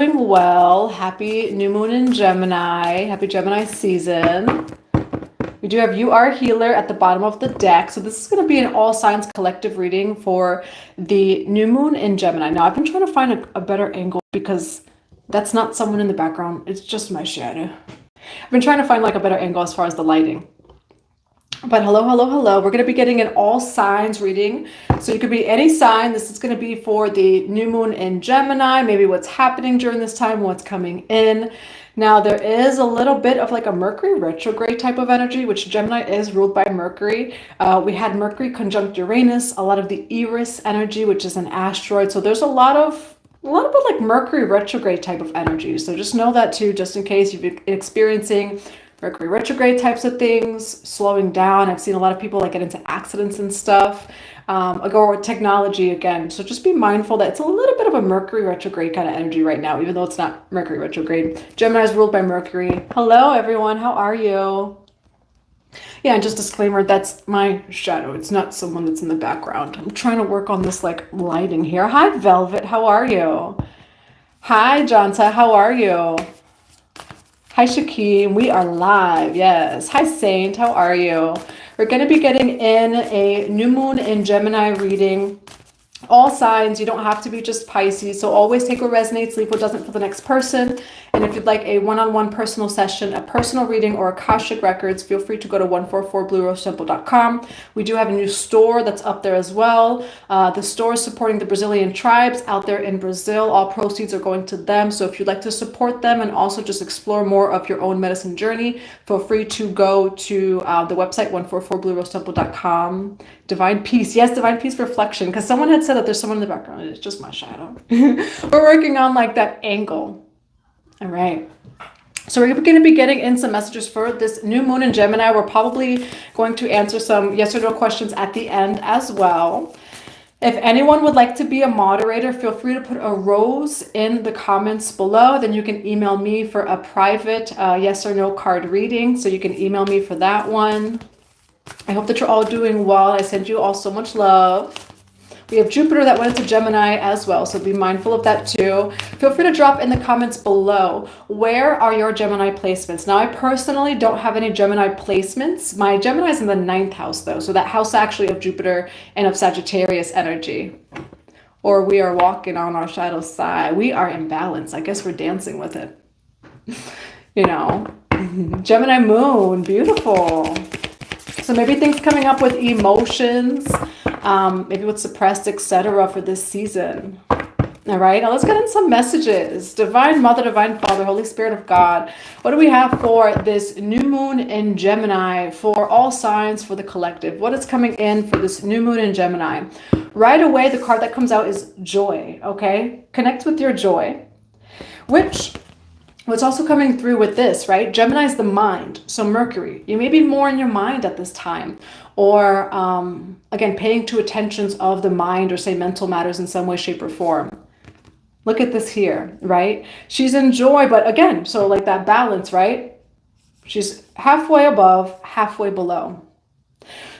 Doing well. Happy new moon in Gemini. Happy Gemini season. We do have You Are a Healer at the bottom of the deck. So this is going to be an all signs collective reading for the new moon in Gemini. Now I've been trying to find a better angle because that's not someone in the background. It's just my shadow. I've been trying to find like a better angle as far as the lighting. But hello, hello, hello. We're going to be getting an all signs reading. So you could be any sign. This is going to be for the new moon in Gemini, maybe what's happening during this time, what's coming in. Now there is a little bit of like a Mercury retrograde type of energy, which Gemini is ruled by Mercury. We had Mercury conjunct Uranus, a lot of the Eris energy, which is an asteroid. So there's a lot bit like Mercury retrograde type of energy. So just know that too, just in case you've been experiencing Mercury retrograde types of things, slowing down. I've seen a lot of people like get into accidents and stuff. Go with technology again. So just be mindful that it's a little bit of a Mercury retrograde kind of energy right now, even though it's not Mercury retrograde. Gemini is ruled by Mercury. Hello, everyone. How are you? Yeah, and just disclaimer, that's my shadow. It's not someone that's in the background. I'm trying to work on this like lighting here. Hi, Velvet. How are you? Hi, Jonta. How are you? Hi, Shakti. We are live. Yes. Hi, Saint. How are you? We're going to be getting in a new moon in Gemini reading. All signs. You don't have to be just Pisces. So always take what resonates, leave what doesn't for the next person. And if you'd like a one-on-one personal session, a personal reading, or Akashic Records, feel free to go to 144bluerosetemple.com. We do have a new store that's up there as well. The store is supporting the Brazilian tribes out there in Brazil. All proceeds are going to them. So if you'd like to support them and also just explore more of your own medicine journey, feel free to go to the website 144bluerosetemple.com. Divine Peace. Yes, Divine Peace Reflection. Because someone had said that there's someone in the background. It's just my shadow. We're working on like that angle. All right. So we're going to be getting in some messages for this new moon in Gemini. We're probably going to answer some yes or no questions at the end as well. If anyone would like to be a moderator, feel free to put a rose in the comments below. Then you can email me for a private yes or no card reading. So you can email me for that one. I hope that you're all doing well. I send you all so much love. We have Jupiter that went into Gemini as well, so be mindful of that too. Feel free to drop in the comments below, where are your Gemini placements? Now, I personally don't have any Gemini placements. My Gemini is in the 9th house though, so that house actually of Jupiter and of Sagittarius energy. Or we are walking on our shadow side. We are in balance. I guess we're dancing with it. You know, Gemini moon, beautiful. So maybe things coming up with emotions, maybe what's suppressed, etc. for this season. All right, now let's get in some messages. Divine Mother, Divine Father, Holy Spirit of God. What do we have for this new moon in Gemini, for all signs, for the collective? What is coming in for this new moon in Gemini? Right away, the card that comes out is joy, okay? Connect with your joy, which... what's also coming through with this, right? Gemini is the mind. So Mercury, you may be more in your mind at this time. Or, again, paying to attentions of the mind or say mental matters in some way, shape, or form. Look at this here, right? She's in joy, but again, so like that balance, right? She's halfway above, halfway below.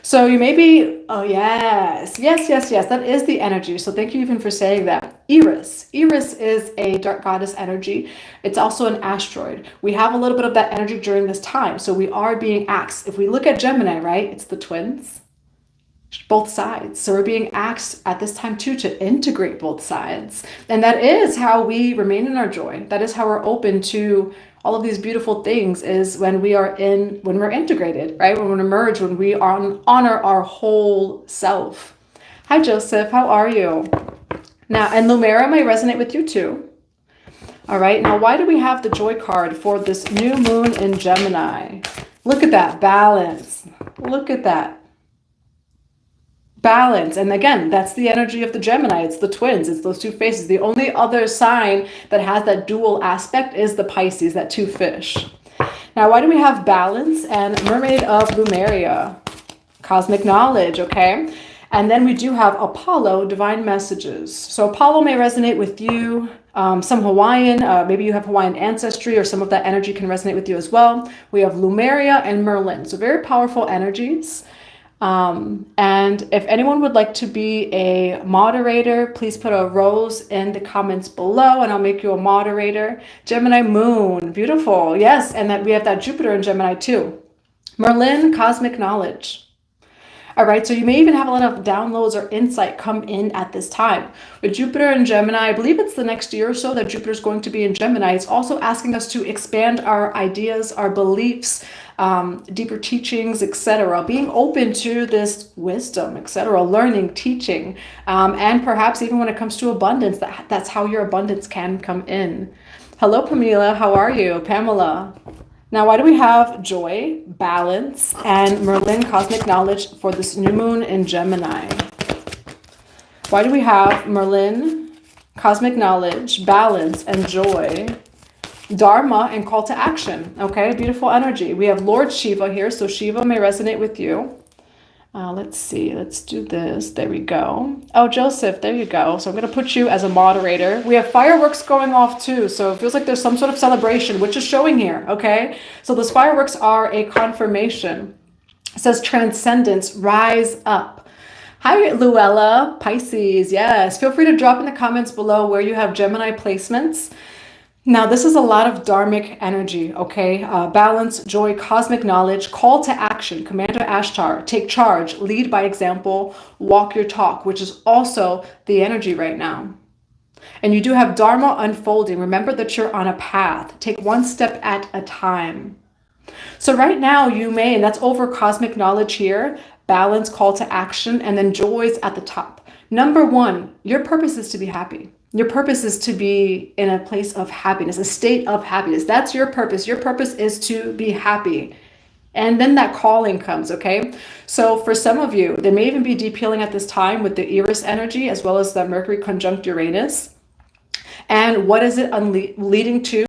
So you may be, oh yes, that is the energy. So thank you even for saying that. Eris is a dark goddess energy. It's also an asteroid. We have a little bit of that energy during this time. So we are being asked, if we look at Gemini, right, it's the twins, both sides. So we're being asked at this time too to integrate both sides. And that is how we remain in our joy. That is how we're open to all of these beautiful things, is when we're integrated, right? When we emerge, when we honor our whole self. Hi, Joseph. How are you? Now, and Lumera may resonate with you too. All right. Now, why do we have the joy card for this new moon in Gemini? Look at that balance. Look at that. Balance. And again, that's the energy of the Gemini. It's the twins. It's those two faces. The only other sign that has that dual aspect is the Pisces, that two fish. Now, why do we have balance and Mermaid of Lumeria? Cosmic knowledge, okay? And then we do have Apollo, divine messages. So Apollo may resonate with you. Some Hawaiian, maybe you have Hawaiian ancestry, or some of that energy can resonate with you as well. We have Lumeria and Merlin. So very powerful energies. And if anyone would like to be a moderator, please put a rose in the comments below and I'll make you a moderator. Gemini moon, beautiful. Yes, and that we have that Jupiter in Gemini too. Merlin, cosmic knowledge. All right, so you may even have a lot of downloads or insight come in at this time. With Jupiter in Gemini, I believe it's the next year or so that Jupiter is going to be in Gemini. It's also asking us to expand our ideas, our beliefs, deeper teachings, etc. Being open to this wisdom, etc. Learning, teaching, and perhaps even when it comes to abundance, that's how your abundance can come in. Hello, Pamela. How are you? Pamela. Now, why do we have joy, balance, and Merlin cosmic knowledge for this new moon in Gemini? Why do we have Merlin, cosmic knowledge, balance, and joy, Dharma, and call to action? Okay, beautiful energy. We have Lord Shiva here, so Shiva may resonate with you. Let's see, let's do this. There we go. Oh, Joseph, there you go. So I'm going to put you as a moderator. We have fireworks going off too. So it feels like there's some sort of celebration, which is showing here. Okay. So those fireworks are a confirmation. It says transcendence, rise up. Hi, Luella, Pisces. Yes. Feel free to drop in the comments below where you have Gemini placements. Now, this is a lot of dharmic energy, okay? Balance, joy, cosmic knowledge, call to action, Commander Ashtar, take charge, lead by example, walk your talk, which is also the energy right now. And you do have Dharma unfolding. Remember that you're on a path. Take one step at a time. So right now you may, and that's over cosmic knowledge here, balance, call to action, and then joy's at the top. Number one, your purpose is to be happy. Your purpose is to be in a place of happiness, a state of happiness. That's your purpose. Your purpose is to be happy. And then that calling comes, okay? So for some of you, there may even be deep healing at this time with the Eris energy as well as the Mercury conjunct Uranus. And what is it leading to?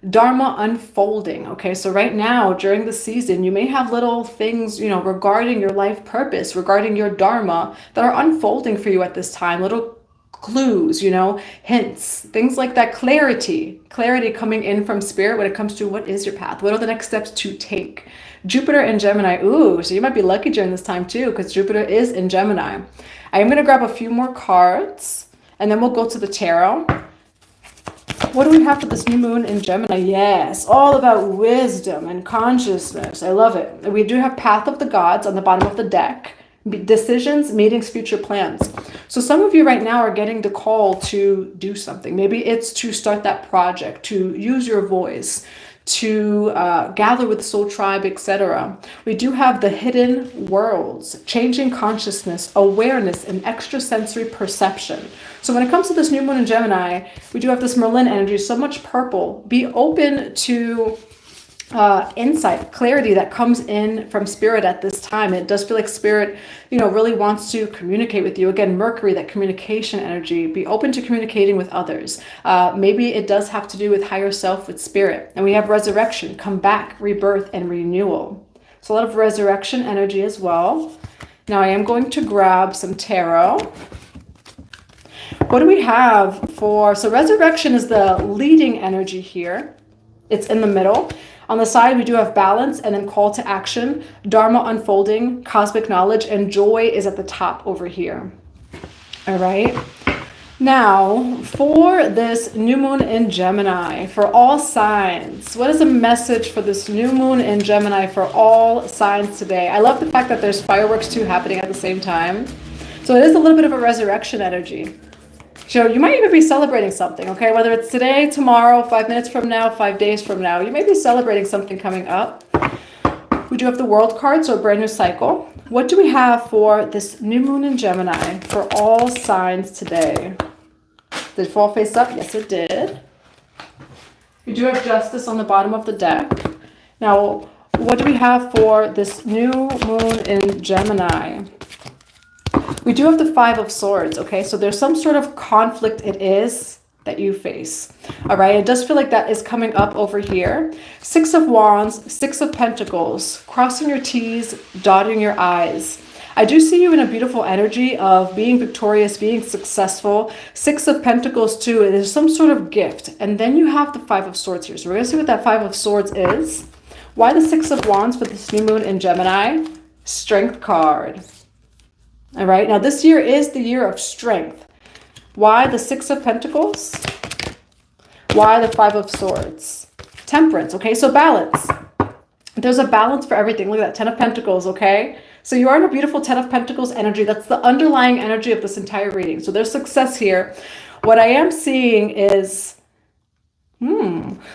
Dharma unfolding, okay? So right now, during the season, you may have little things, regarding your life purpose, regarding your Dharma that are unfolding for you at this time, little clues, hints, things like that. Clarity coming in from spirit when it comes to what is your path, what are the next steps to take. Jupiter in Gemini, ooh, so you might be lucky during this time too, because Jupiter is in Gemini. I am going to grab a few more cards and then we'll go to the tarot. What do we have for this new moon in Gemini? Yes, all about wisdom and consciousness. I love it. We do have Path of the Gods on the bottom of the deck. Decisions, meetings, future plans. So some of you right now are getting the call to do something. Maybe it's to start that project, to use your voice, to gather with the soul tribe, etc. We do have the hidden worlds, changing consciousness, awareness, and extrasensory perception. So when it comes to this new moon in Gemini, we do have this Merlin energy, so much purple. Be open to insight, clarity that comes in from spirit at this time. It does feel like spirit, really wants to communicate with you. Again, Mercury, that communication energy. Be open to communicating with others. Maybe it does have to do with higher self, with spirit. And we have resurrection, come back, rebirth, and renewal. So a lot of resurrection energy as well. Now I am going to grab some tarot. What do we have for, so resurrection is the leading energy here. It's in the middle. On the side, we do have balance and then call to action, Dharma unfolding, cosmic knowledge, and joy is at the top over here. All right. Now, for this new moon in Gemini, for all signs, what is the message for this new moon in Gemini for all signs today? I love the fact that there's fireworks too happening at the same time. So it is a little bit of a resurrection energy. So you might even be celebrating something, okay? Whether it's today, tomorrow, 5 minutes from now, 5 days from now, you may be celebrating something coming up. We do have the World card, so a brand new cycle. What do we have for this new moon in Gemini for all signs today? Did it fall face up? Yes, it did. We do have Justice on the bottom of the deck. Now, what do we have for this new moon in Gemini? We do have the Five of Swords, okay? So there's some sort of conflict it is that you face, all right? It does feel like that is coming up over here. Six of Wands, Six of Pentacles, crossing your T's, dotting your I's. I do see you in a beautiful energy of being victorious, being successful. Six of Pentacles too, and there's some sort of gift. And then you have the Five of Swords here. So we're gonna see what that Five of Swords is. Why the Six of Wands for this new moon in Gemini? Strength card. All right, now this year is the year of strength. Why the Six of Pentacles? Why the Five of Swords? Temperance, okay, so balance. There's a balance for everything. Look at that, Ten of Pentacles, okay? So you are in a beautiful Ten of Pentacles energy. That's the underlying energy of this entire reading. So there's success here. What I am seeing is,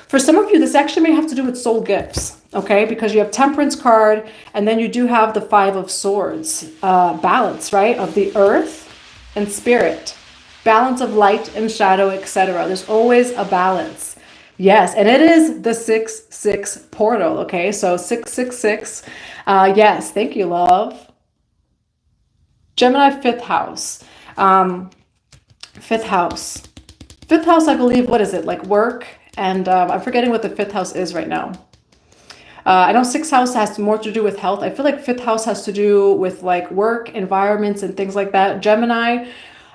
for some of you, this actually may have to do with soul gifts, okay? Because you have Temperance card, and then you do have the Five of Swords. Balance, right? Of the earth and spirit. Balance of light and shadow, etc. There's always a balance. Yes, and it is the 6-6 portal, okay? So 666. Yes, thank you, love. Gemini, 5th house. 5th house. 5th house, I believe, what is it? Like work? And I'm forgetting what the 5th house is right now. I know 6th house has more to do with health. I feel like 5th house has to do with like work, environments, and things like that. Gemini,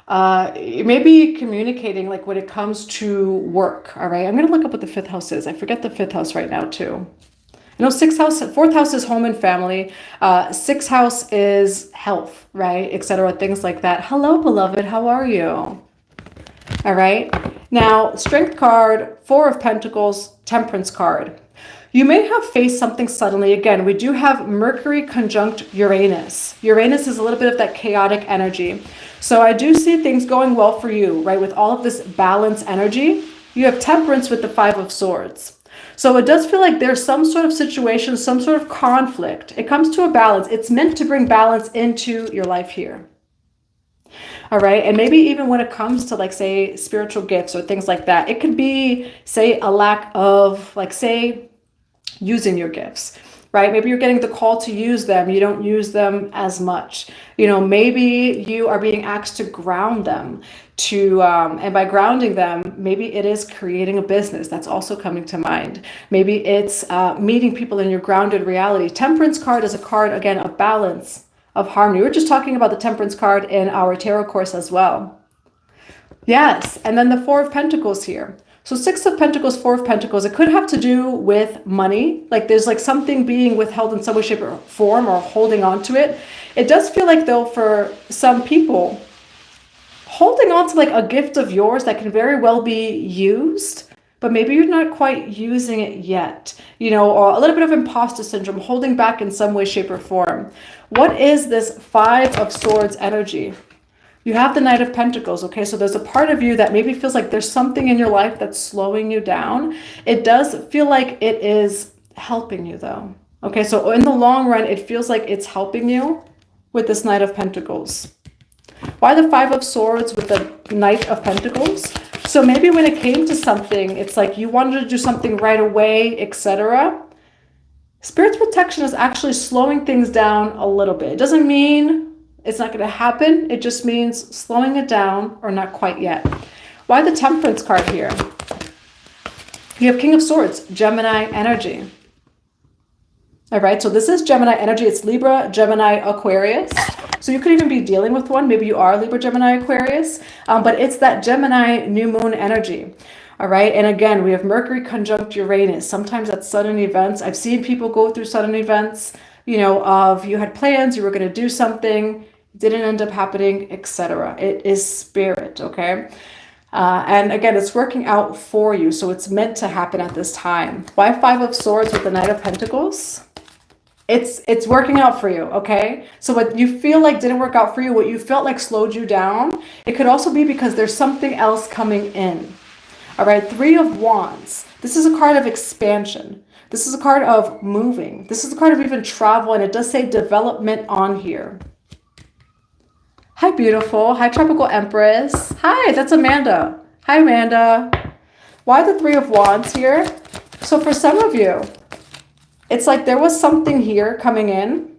maybe communicating like when it comes to work. All right, I'm gonna look up what the 5th house is. I forget the 5th house right now too. I know 6th house, 4th house is home and family. 6th house is health, right, etc. Things like that. Hello, beloved, how are you? All right, now strength card, 4 of Pentacles, Temperance card. You may have faced something suddenly. Again, we do have Mercury conjunct Uranus. Uranus is a little bit of that chaotic energy. So I do see things going well for you, right? With all of this balance energy, you have Temperance with the 5 of Swords. So it does feel like there's some sort of situation, some sort of conflict. It comes to a balance. It's meant to bring balance into your life here. All right. And maybe even when it comes to like, say, spiritual gifts or things like that, it could be, say, a lack of like, say, using your gifts, right? Maybe you're getting the call to use them. You don't use them as much. You know, maybe you are being asked to ground them to, and by grounding them, maybe it is creating a business. That's also coming to mind. Maybe it's meeting people in your grounded reality. Temperance card is a card, again, of balance, of harmony. We were just talking about the Temperance card in our tarot course as well. Yes. And then the 4 of Pentacles here. So 6 of Pentacles, 4 of Pentacles, it could have to do with money. Like there's like something being withheld in some way, shape, or form, or holding on to it. It does feel like though for some people, holding on to like a gift of yours that can very well be used, but maybe you're not quite using it yet, you know, or a little bit of imposter syndrome, holding back in some way, shape, or form. What is this 5 of Swords energy? You have the Knight of Pentacles, okay? So there's a part of you that maybe feels like there's something in your life that's slowing you down. It does feel like it is helping you though. Okay, so in the long run, it feels like it's helping you with this Knight of Pentacles. Why the 5 of Swords with the Knight of Pentacles? So maybe when it came to something, it's like you wanted to do something right away, etc. Spirit's protection is actually slowing things down a little bit. It doesn't mean it's not going to happen. It just means slowing it down or not quite yet. Why the Temperance card here? You have King of Swords, Gemini energy. All right, so this is Gemini energy. It's Libra, Gemini, Aquarius. So you could even be dealing with one. Maybe you are Libra, Gemini, Aquarius, but it's that Gemini new moon energy. All right, and again, we have Mercury conjunct Uranus. Sometimes that's sudden events. I've seen people go through sudden events, you know, of you had plans, you were going to do something, didn't end up happening, etc. It is spirit, okay? And again, it's working out for you, so it's meant to happen at this time. Why 5 of Swords with the Knight of Pentacles? It's working out for you, okay? So what you feel like didn't work out for you, what you felt like slowed you down, it could also be because there's something else coming in. All right, 3 of Wands. This is a card of expansion. This is a card of moving. This is a card of even travel, and it does say development on here. Hi, beautiful. Hi, Tropical Empress. Hi, that's Amanda. Hi, Amanda. Why the 3 of Wands here? So for some of you, it's like there was something here coming in.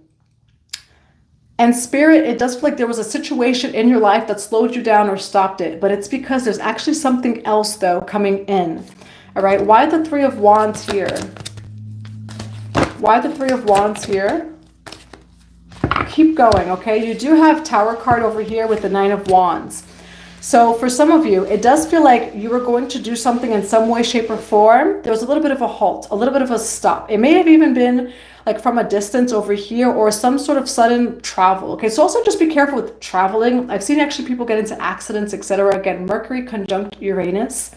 And Spirit, it does feel like there was a situation in your life that slowed you down or stopped it. But it's because there's actually something else, though, coming in. All right, why the 3 of Wands here? Why the 3 of Wands here? Keep going, okay? You do have Tower card over here with the 9 of Wands. So for some of you, it does feel like you were going to do something in some way, shape, or form. There was a little bit of a halt, a little bit of a stop. It may have even been like from a distance over here or some sort of sudden travel. Okay, so also just be careful with traveling. I've seen actually people get into accidents, etc. Again, Mercury conjunct Uranus.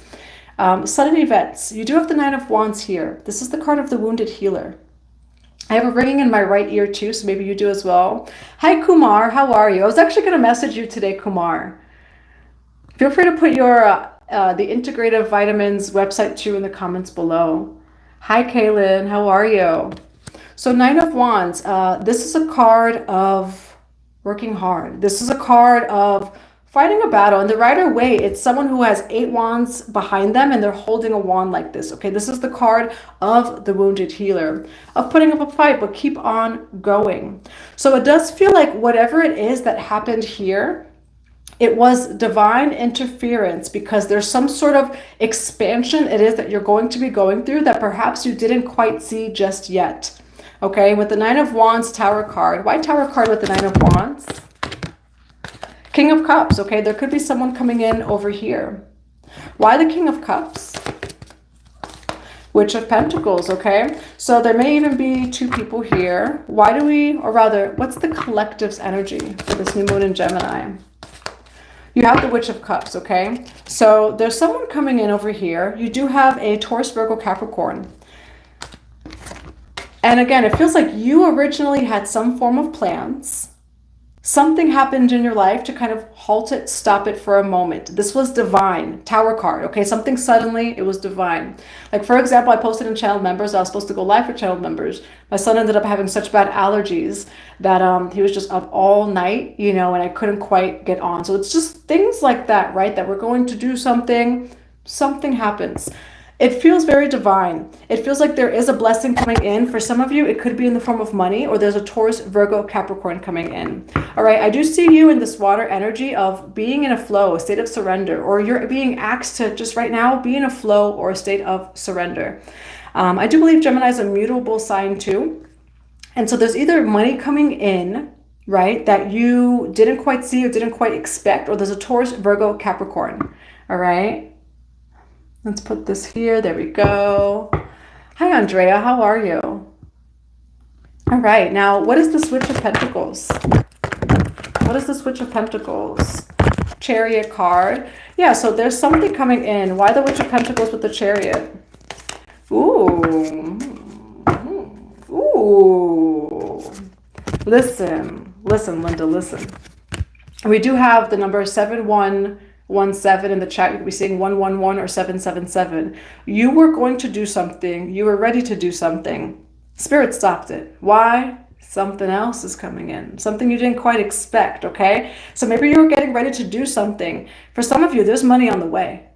Sudden events. You do have the Nine of Wands here. This is the card of the wounded healer. I have a ringing in my right ear too, so maybe you do as well. Hi Kumar, how are you? I was actually going to message you today, Kumar. Feel free to put your the Integrative Vitamins website too in the comments below. Hi Kaylin, how are you? So Nine of Wands, this is a card of working hard. This is a card of fighting a battle. In the Rider-Waite, it's someone who has 8 wands behind them and they're holding a wand like this. Okay, this is the card of the wounded healer, of putting up a fight, but keep on going. So it does feel like whatever it is that happened here, it was divine interference because there's some sort of expansion it is that you're going to be going through that perhaps you didn't quite see just yet. Okay, with the Nine of Wands Tower card. Why Tower card with the Nine of Wands? King of Cups, okay? There could be someone coming in over here. Why the King of Cups? Witch of Pentacles, okay? So there may even be 2 people here. Why do we, or rather, what's the collective's energy for this new moon in Gemini? You have the Witch of Cups, okay? So there's someone coming in over here. You do have a Taurus, Virgo, Capricorn. And again, it feels like you originally had some form of plans. Something happened in your life to kind of halt it, stop it for a moment. This was divine, Tower card, okay? Something suddenly, it was divine. Like for example, I posted in channel members, I was supposed to go live for channel members. My son ended up having such bad allergies that he was just up all night, you know, and I couldn't quite get on. So it's just things like that, right? That we're going to do something, something happens. It feels very divine. It feels like there is a blessing coming in. For some of you, it could be in the form of money, or there's a Taurus, Virgo, Capricorn coming in. All right, I do see you in this water energy of being in a flow, a state of surrender, or you're being asked to just right now be in a flow or a state of surrender. I do believe Gemini is a mutable sign too. And so there's either money coming in, right, that you didn't quite see or didn't quite expect, or there's a Taurus, Virgo, Capricorn. All right. Let's put this here. There we go. Hi, Andrea. How are you? All right. Now, what is the Switch of Pentacles? What is the Switch of Pentacles? Chariot card. Yeah, so there's something coming in. Why the Witch of Pentacles with the Chariot? Ooh. Ooh. Listen, Linda, listen. We do have the number 7117 in the chat. You could be seeing 111 or 777. You were going to do something. You were ready to do something. Spirit stopped it. Why? Something else is coming in. Something you didn't quite expect, okay? So maybe you were getting ready to do something. For some of you, there's money on the way.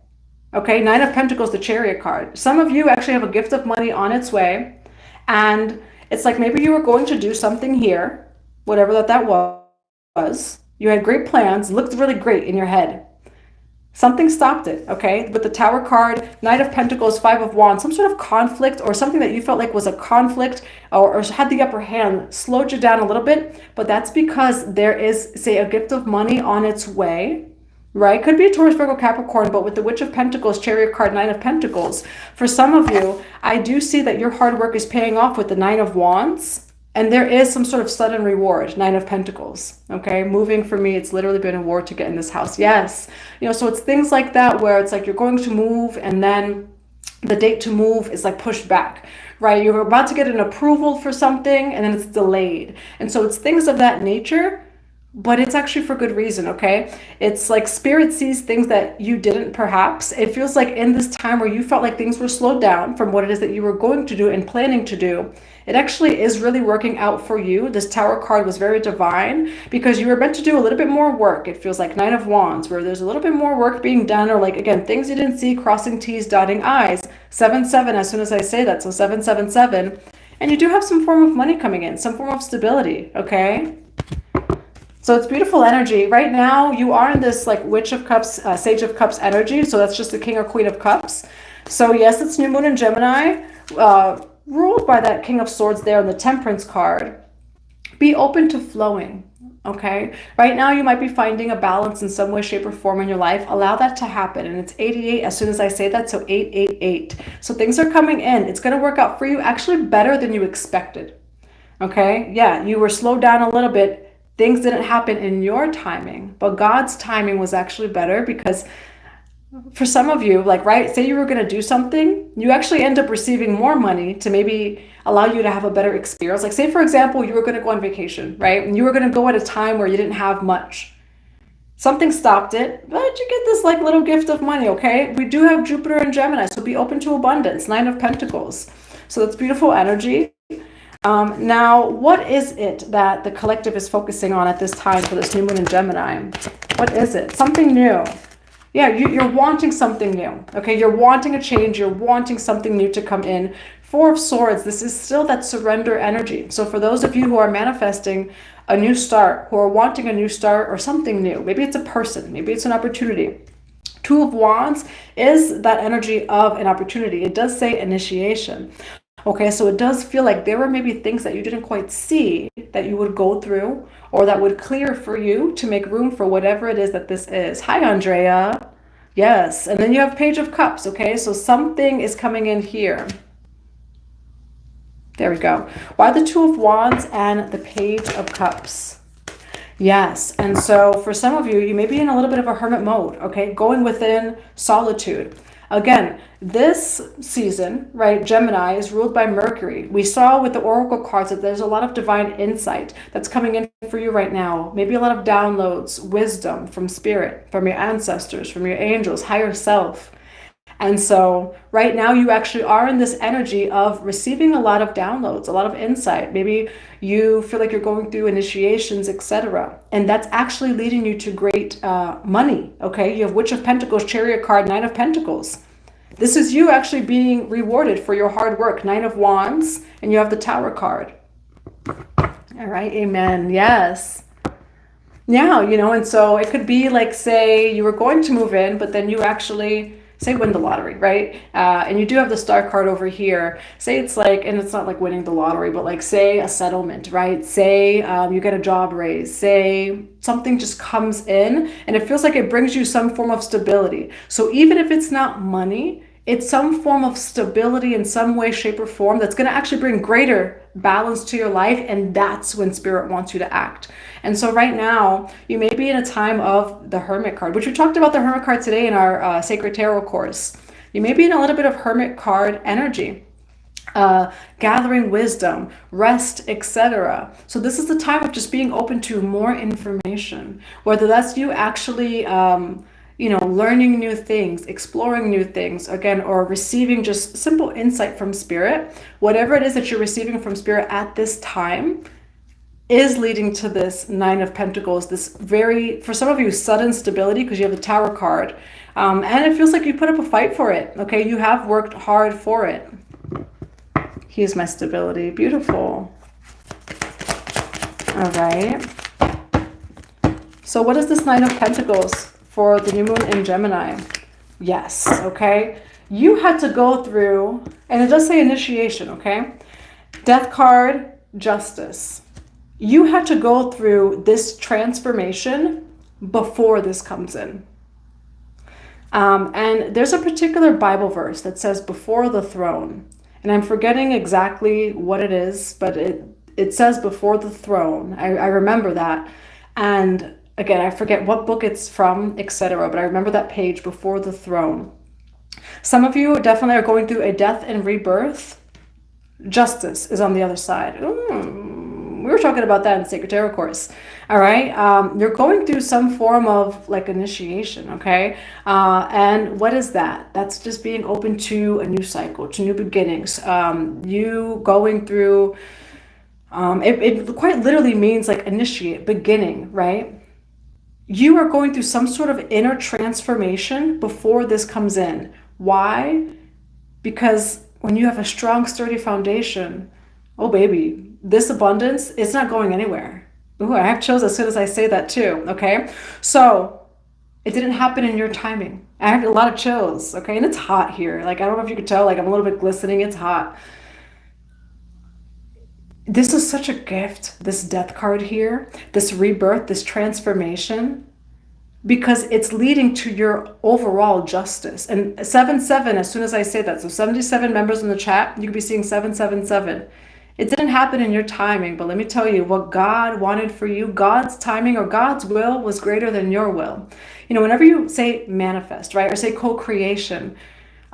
Okay, Nine of Pentacles, the Chariot card. Some of you actually have a gift of money on its way. And it's like maybe you were going to do something here, whatever that was. You had great plans, looked really great in your head. Something stopped it, okay? With the Tower card, Knight of Pentacles, Five of Wands, some sort of conflict or something that you felt like was a conflict or had the upper hand slowed you down a little bit. But that's because there is, say, a gift of money on its way, right? Could be a Taurus, Virgo, Capricorn, but with the Witch of Pentacles, Chariot card, Nine of Pentacles. For some of you, I do see that your hard work is paying off with the Nine of Wands. And there is some sort of sudden reward, Nine of Pentacles, okay? Moving for me, it's literally been a war to get in this house. Yes. You know, so it's things like that where it's like you're going to move and then the date to move is like pushed back, right? You're about to get an approval for something and then it's delayed. And so it's things of that nature, but it's actually for good reason, okay? It's like Spirit sees things that you didn't perhaps. It feels like in this time where you felt like things were slowed down from what it is that you were going to do and planning to do, it actually is really working out for you. This Tower card was very divine because you were meant to do a little bit more work. It feels like Nine of Wands where there's a little bit more work being done or like, again, things you didn't see, crossing T's, dotting I's. 7-7 as soon as I say that, so 777. And you do have some form of money coming in, some form of stability, okay? So it's beautiful energy. Right now, you are in this like Witch of Cups, Sage of Cups energy. So that's just the King or Queen of Cups. So yes, it's new moon in Gemini, ruled by that King of Swords there on the Temperance card. Be open to flowing. Okay. Right now, you might be finding a balance in some way, shape, or form in your life. Allow that to happen. And it's 88 as soon as I say that. So 888. So things are coming in. It's going to work out for you actually better than you expected. Okay. Yeah. You were slowed down a little bit. Things didn't happen in your timing, but God's timing was actually better, because for some of you, like, right, say you were going to do something, you actually end up receiving more money to maybe allow you to have a better experience. Like, say, for example, you were going to go on vacation, right? And you were going to go at a time where you didn't have much. Something stopped it, but you get this like little gift of money, okay? We do have Jupiter and Gemini, so be open to abundance, 9 of Pentacles. So that's beautiful energy. Now, what is it that the collective is focusing on at this time for this new moon in Gemini? What is it? Something new. Yeah, you're wanting something new, okay? You're wanting a change. You're wanting something new to come in. 4 of Swords, this is still that surrender energy. So for those of you who are manifesting a new start, who are wanting a new start or something new, maybe it's a person, maybe it's an opportunity. 2 of Wands is that energy of an opportunity. It does say initiation. Okay, so it does feel like there were maybe things that you didn't quite see that you would go through, or that would clear for you to make room for whatever it is that this is. Hi, Andrea. Yes, and then you have Page of Cups, okay? So something is coming in here. There we go. Why the 2 of Wands and the Page of Cups? Yes, and so for some of you, you may be in a little bit of a hermit mode, okay? Going within solitude. Again, this season, right, Gemini is ruled by Mercury. We saw with the oracle cards that there's a lot of divine insight that's coming in for you right now. Maybe a lot of downloads, wisdom from spirit, from your ancestors, from your angels, higher self. And so right now you actually are in this energy of receiving a lot of downloads, a lot of insight. Maybe you feel like you're going through initiations, etc. And that's actually leading you to great money, okay? You have Witch of Pentacles, Chariot card, 9 of Pentacles. This is you actually being rewarded for your hard work, 9 of Wands, and you have the Tower card. All right, amen, yes. Yeah, you know, and so it could be like, say you were going to move in, but then you actually, say, win the lottery, right? And you do have the Star card over here. Say it's like, and it's not like winning the lottery, but like, say a settlement, right? Say you get a job raise. Say something just comes in and it feels like it brings you some form of stability. So even if it's not money, it's some form of stability in some way, shape, or form that's going to actually bring greater balance to your life. And that's when Spirit wants you to act. And so right now, you may be in a time of the Hermit card, which we talked about the Hermit card today in our Sacred Tarot course. You may be in a little bit of Hermit card energy, gathering wisdom, rest, etc. So this is the time of just being open to more information, whether that's you actually learning new things, exploring new things, again, or receiving just simple insight from Spirit. Whatever it is that you're receiving from Spirit at this time is leading to this 9 of Pentacles, this very, for some of you, sudden stability, because you have the Tower card. And it feels like you put up a fight for it, okay? You have worked hard for it. Here's my stability. Beautiful. All right. So what is this 9 of Pentacles for the new moon in Gemini? Yes, okay? You had to go through, and it does say initiation, okay? Death card, Justice. You had to go through this transformation before this comes in. And there's a particular Bible verse that says before the throne. And I'm forgetting exactly what it is, but it says before the throne. I remember that. And again, I forget what book it's from, etc. But I remember that page, before the throne. Some of you definitely are going through a death and rebirth. Justice is on the other side. We were talking about that in the Sacred Tarot course. All right. You're going through some form of like initiation. Okay. And what is that? That's just being open to a new cycle, to new beginnings. You going through, it quite literally means like initiate, beginning, right? You are going through some sort of inner transformation before this comes in. Why? Because when you have a strong, sturdy foundation, oh baby, this abundance, it's not going anywhere. Ooh, I have chills as soon as I say that too, okay? So it didn't happen in your timing. I have a lot of chills, okay? And it's hot here. Like, I don't know if you could tell, like I'm a little bit glistening, it's hot. this is such a gift, this death card here, this rebirth, this transformation, because it's leading to your overall justice. And 7-7, as soon as I say that, so 77 members in the chat, you could be seeing 777. It didn't happen in your timing, but let me tell you, what God wanted for you, God's timing or God's will was greater than your will. You know, whenever you say manifest, right, or say co-creation,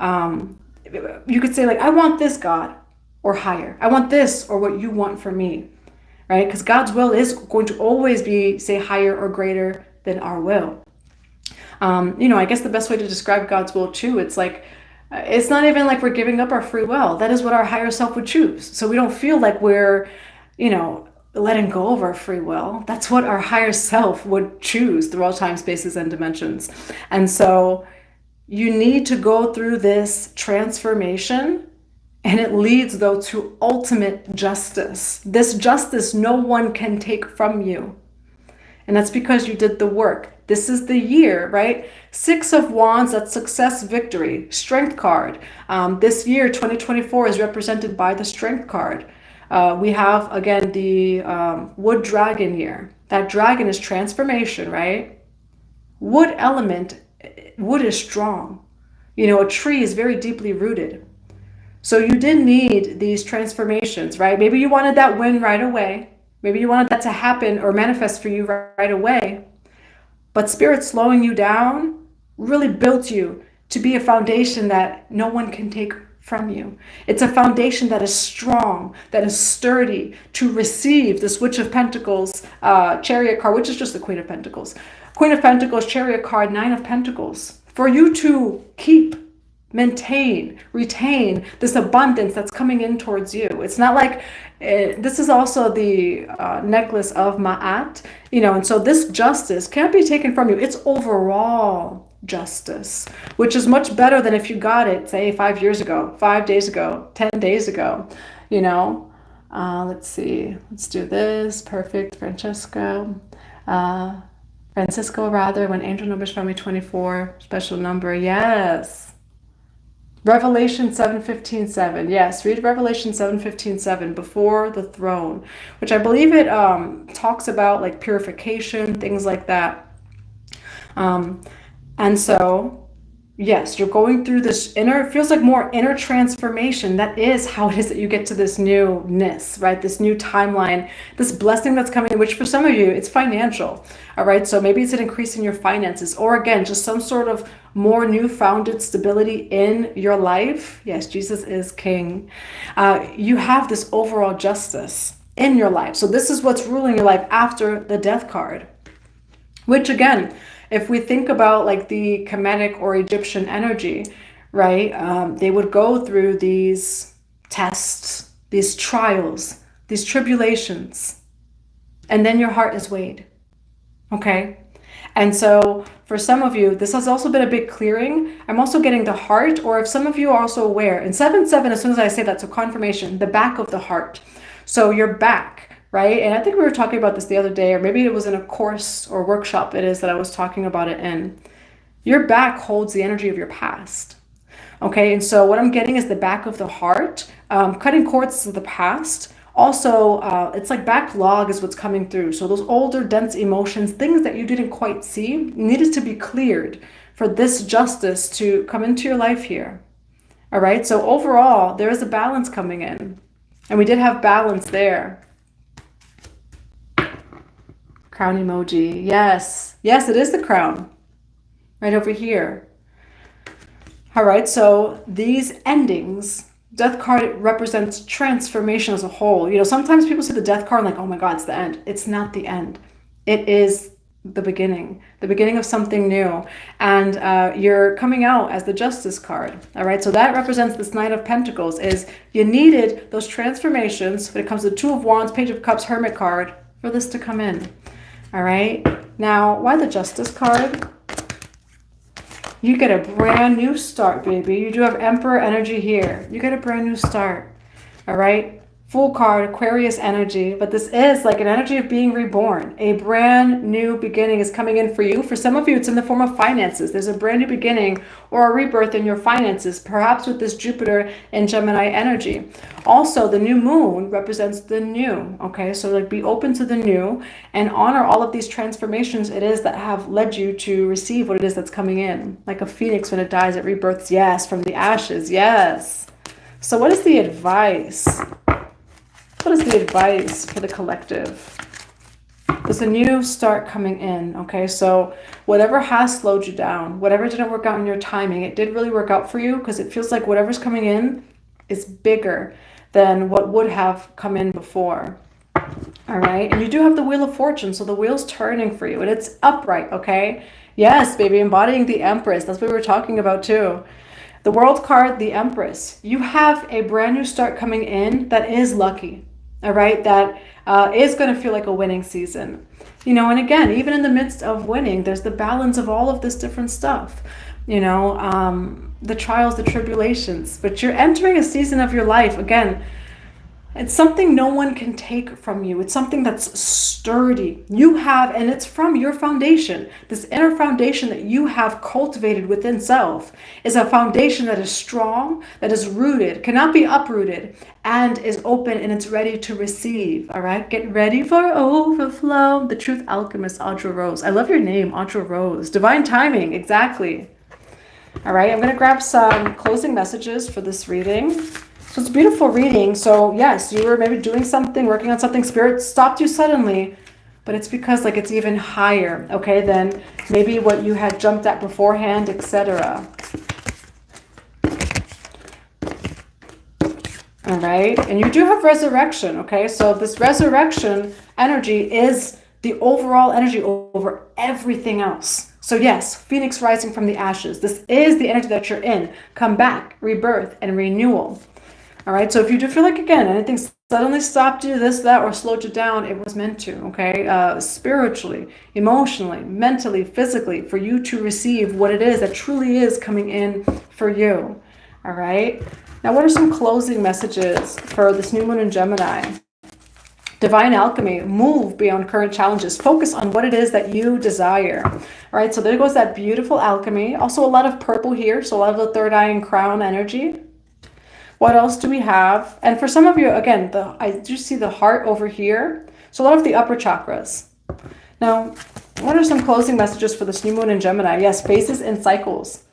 you could say like, I want this, God, or higher. I want this, or what you want for me, right? Because God's will is going to always be, say, higher or greater than our will. You know, I guess the best way to describe God's will too, it's like, it's not even like we're giving up our free will. That is what our higher self would choose. So we don't feel like we're, you know, letting go of our free will. That's what our higher self would choose through all time, spaces, and dimensions. And so you need to go through this transformation, and it leads though to ultimate justice. This justice no one can take from you. And that's because you did the work. This is the year, right? 6 of Wands, that's success, victory, strength card. This year, 2024, is represented by the strength card. We have, again, the wood dragon year. That dragon is transformation, right? Wood element, wood is strong. You know, a tree is very deeply rooted. So you did need these transformations, right? Maybe you wanted that win right away. Maybe you wanted that to happen or manifest for you right away. But Spirit slowing you down really built you to be a foundation that no one can take from you. It's a foundation that is strong, that is sturdy to receive this Witch of Pentacles, Chariot card, which is just the Queen of Pentacles. Queen of Pentacles, Chariot card, 9 of Pentacles. For you to keep, maintain, retain this abundance that's coming in towards you. It's not like, this is also the necklace of Ma'at, you know, and so this justice can't be taken from you. It's overall justice, which is much better than if you got it, say, 5 years ago, 5 days ago, 10 days ago, you know. Let's see, let's do this. Perfect, Francisco, rather, when angel numbers found me 24, special number, yes. Revelation 7:15-7. Yes, read Revelation 7:15-7, before the throne, which I believe it talks about like purification, things like that. And so, yes, you're going through this inner, it feels like more inner transformation. That is how it is that you get to this newness, right? This new timeline, this blessing that's coming, which for some of you, it's financial. All right, so maybe it's an increase in your finances, or again, just some sort of more new-founded stability in your life. Yes, Jesus is King. You have this overall justice in your life. So this is what's ruling your life after the death card, which again, if we think about like the Kemetic or Egyptian energy, right, they would go through these tests, these trials, these tribulations, and then your heart is weighed. Okay. And so for some of you, this has also been a big clearing. I'm also getting the heart, or if some of you are also aware, and 7-7, as soon as I say that, so confirmation, the back of the heart. So your back, right? And I think we were talking about this the other day, or maybe it was in a course or workshop it is that I was talking about it in. Your back holds the energy of your past. Okay. And so what I'm getting is the back of the heart, cutting cords to the past. Also, it's like backlog is what's coming through. So those older, dense emotions, things that you didn't quite see, needed to be cleared for this justice to come into your life here. All right. So overall, there is a balance coming in. And we did have balance there. Crown emoji. Yes. Yes, it is the crown. Right over here. All right. So these endings, death card represents transformation as a whole. You know, sometimes people see the death card and like, oh my God, it's the end. It's not the end. It is the beginning of something new. And you're coming out as the justice card. All right. So that represents this Knight of Pentacles, is you needed those transformations when it comes to 2 of Wands, Page of Cups, Hermit card, for this to come in. All right. Now, why the justice card? You get a brand new start, baby. You do have Emperor energy here. You get a brand new start. All right. Full card, Aquarius energy, but this is like an energy of being reborn. A brand new beginning is coming in for you. For some of you, it's in the form of finances. There's a brand new beginning or a rebirth in your finances, perhaps with this Jupiter and Gemini energy. Also, the new moon represents the new, okay? So like be open to the new and honor all of these transformations it is that have led you to receive what it is that's coming in. Like a phoenix when it dies, it rebirths, yes, from the ashes, yes. So what is the advice? What is the advice for the collective? There's a new start coming in, okay? So whatever has slowed you down, whatever didn't work out in your timing, it did really work out for you because it feels like whatever's coming in is bigger than what would have come in before, all right? And you do have the Wheel of Fortune, so the wheel's turning for you, and it's upright, okay? Yes, baby, embodying the Empress. That's what we were talking about too. The World card, the Empress. You have a brand new start coming in that is lucky. All right, that is going to feel like a winning season, you know, and again, even in the midst of winning, there's the balance of all of this different stuff, you know, the trials, the tribulations, but you're entering a season of your life. Again, it's something no one can take from you. It's something that's sturdy. You have, and it's from your foundation. This inner foundation that you have cultivated within self is a foundation that is strong, that is rooted, cannot be uprooted, and is open and it's ready to receive. All right, get ready for overflow. The Truth Alchemist, Audra Rose. I love your name, Audra Rose. Divine timing, exactly. All right, I'm going to grab some closing messages for this reading. So it's a beautiful reading. So yes, you were maybe doing something, working on something, spirit stopped you suddenly, but it's because like it's even higher, okay, than maybe what you had jumped at beforehand, etc. All right, and you do have resurrection, okay? So this resurrection energy is the overall energy over everything else. So yes, Phoenix rising from the ashes. This is the energy that you're in. Come back, rebirth, and renewal. All right, so if you do feel like, again, anything suddenly stopped you, this, that, or slowed you down, it was meant to, okay? Spiritually, emotionally, mentally, physically, for you to receive what it is that truly is coming in for you, all right? Now, what are some closing messages for this new moon in Gemini? Divine alchemy, move beyond current challenges. Focus on what it is that you desire. All right, so there goes that beautiful alchemy. Also a lot of purple here, so a lot of the third eye and crown energy. What else do we have? And for some of you, again, I do see the heart over here. So a lot of the upper chakras. Now, what are some closing messages for this new moon in Gemini? Yes, phases and cycles.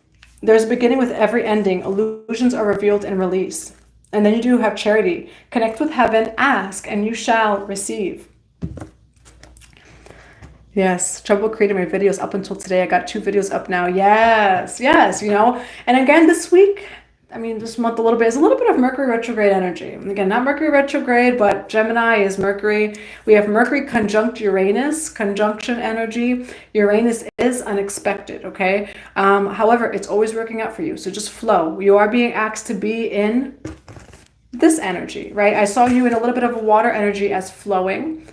There's a beginning with every ending. Illusions are revealed and released. And then you do have charity. Connect with heaven, ask, and you shall receive. Yes, trouble creating my videos up until today. I got 2 videos up now. Yes, yes, you know. And again, this week, I mean, this month a little bit, is a little bit of Mercury retrograde energy. And again, not Mercury retrograde, but Gemini is Mercury. We have Mercury conjunct Uranus, conjunction energy. Uranus is unexpected, okay? However, it's always working out for you. So just flow. You are being asked to be in this energy, right? I saw you in a little bit of a water energy as flowing.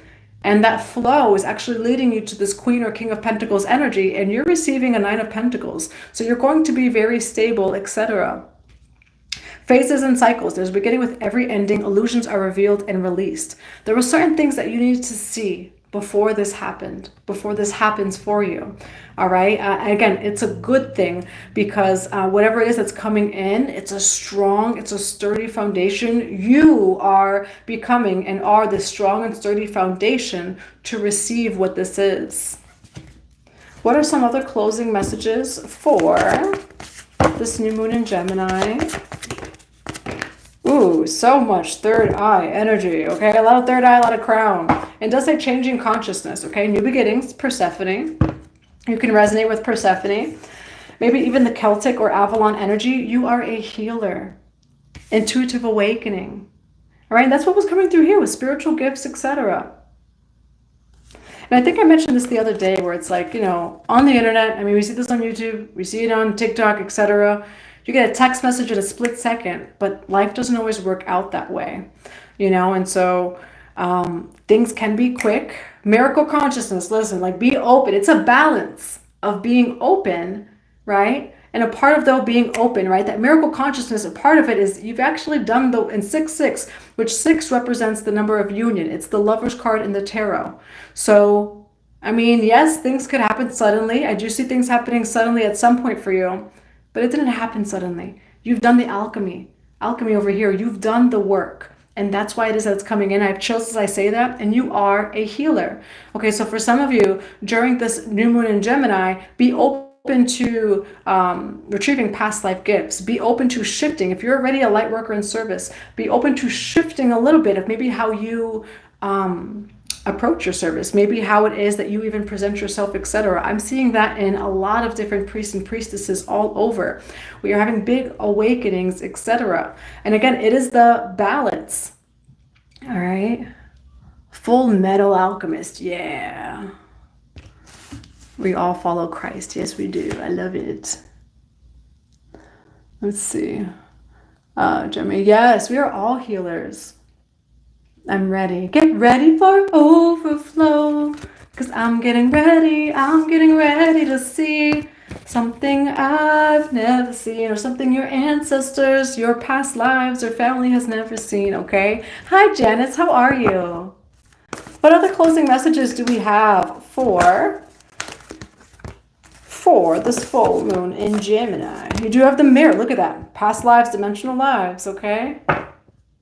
And that flow is actually leading you to this Queen or King of Pentacles energy. And you're receiving a 9 of Pentacles. So you're going to be very stable, etc. Phases and cycles. There's a beginning with every ending. Illusions are revealed and released. There were certain things that you needed to see before this happened, before this happens for you. All right. Again, it's a good thing because whatever it is that's coming in, it's a strong, it's a sturdy foundation. You are becoming and are the strong and sturdy foundation to receive what this is. What are some other closing messages for this new moon in Gemini? Ooh, so much third eye energy, okay? A lot of third eye, a lot of crown. It does say changing consciousness, okay? New beginnings, Persephone. You can resonate with Persephone. Maybe even the Celtic or Avalon energy. You are a healer. Intuitive awakening. All right, that's what was coming through here with spiritual gifts, etc. And I think I mentioned this the other day where it's like, you know, on the internet, I mean, we see this on YouTube, we see it on TikTok, etc. You get a text message in a split second, but life doesn't always work out that way, you know? And so things can be quick. Miracle consciousness, listen, like be open. It's a balance of being open, right? And a part of though being open, right? That miracle consciousness, a part of it is you've actually done the in 6-6, which 6 represents the number of union. It's the Lover's card in the tarot. So, I mean, yes, things could happen suddenly. I do see things happening suddenly at some point for you, but it didn't happen suddenly. You've done the alchemy. Alchemy over here. You've done the work. And that's why it is that it's coming in. I've chills as I say that. And you are a healer. Okay, so for some of you, during this new moon in Gemini, be open to retrieving past life gifts. Be open to shifting. If you're already a light worker in service, be open to shifting a little bit of maybe how you approach your service, maybe how it is that you even present yourself, etc. I'm seeing that in a lot of different priests and priestesses all over. We are having big awakenings, etc. And again, it is the balance. All right. Full Metal Alchemist. Yeah. We all follow Christ. Yes, we do. I love it. Let's see. Gemini. Yes, we are all healers. I'm ready. Get ready for overflow. Because I'm getting ready to see something I've never seen, or something your ancestors, your past lives, or family has never seen, okay? Hi, Janice. How are you? What other closing messages do we have for this full moon in Gemini? You do have the mirror. Look at that. Past lives, dimensional lives, okay?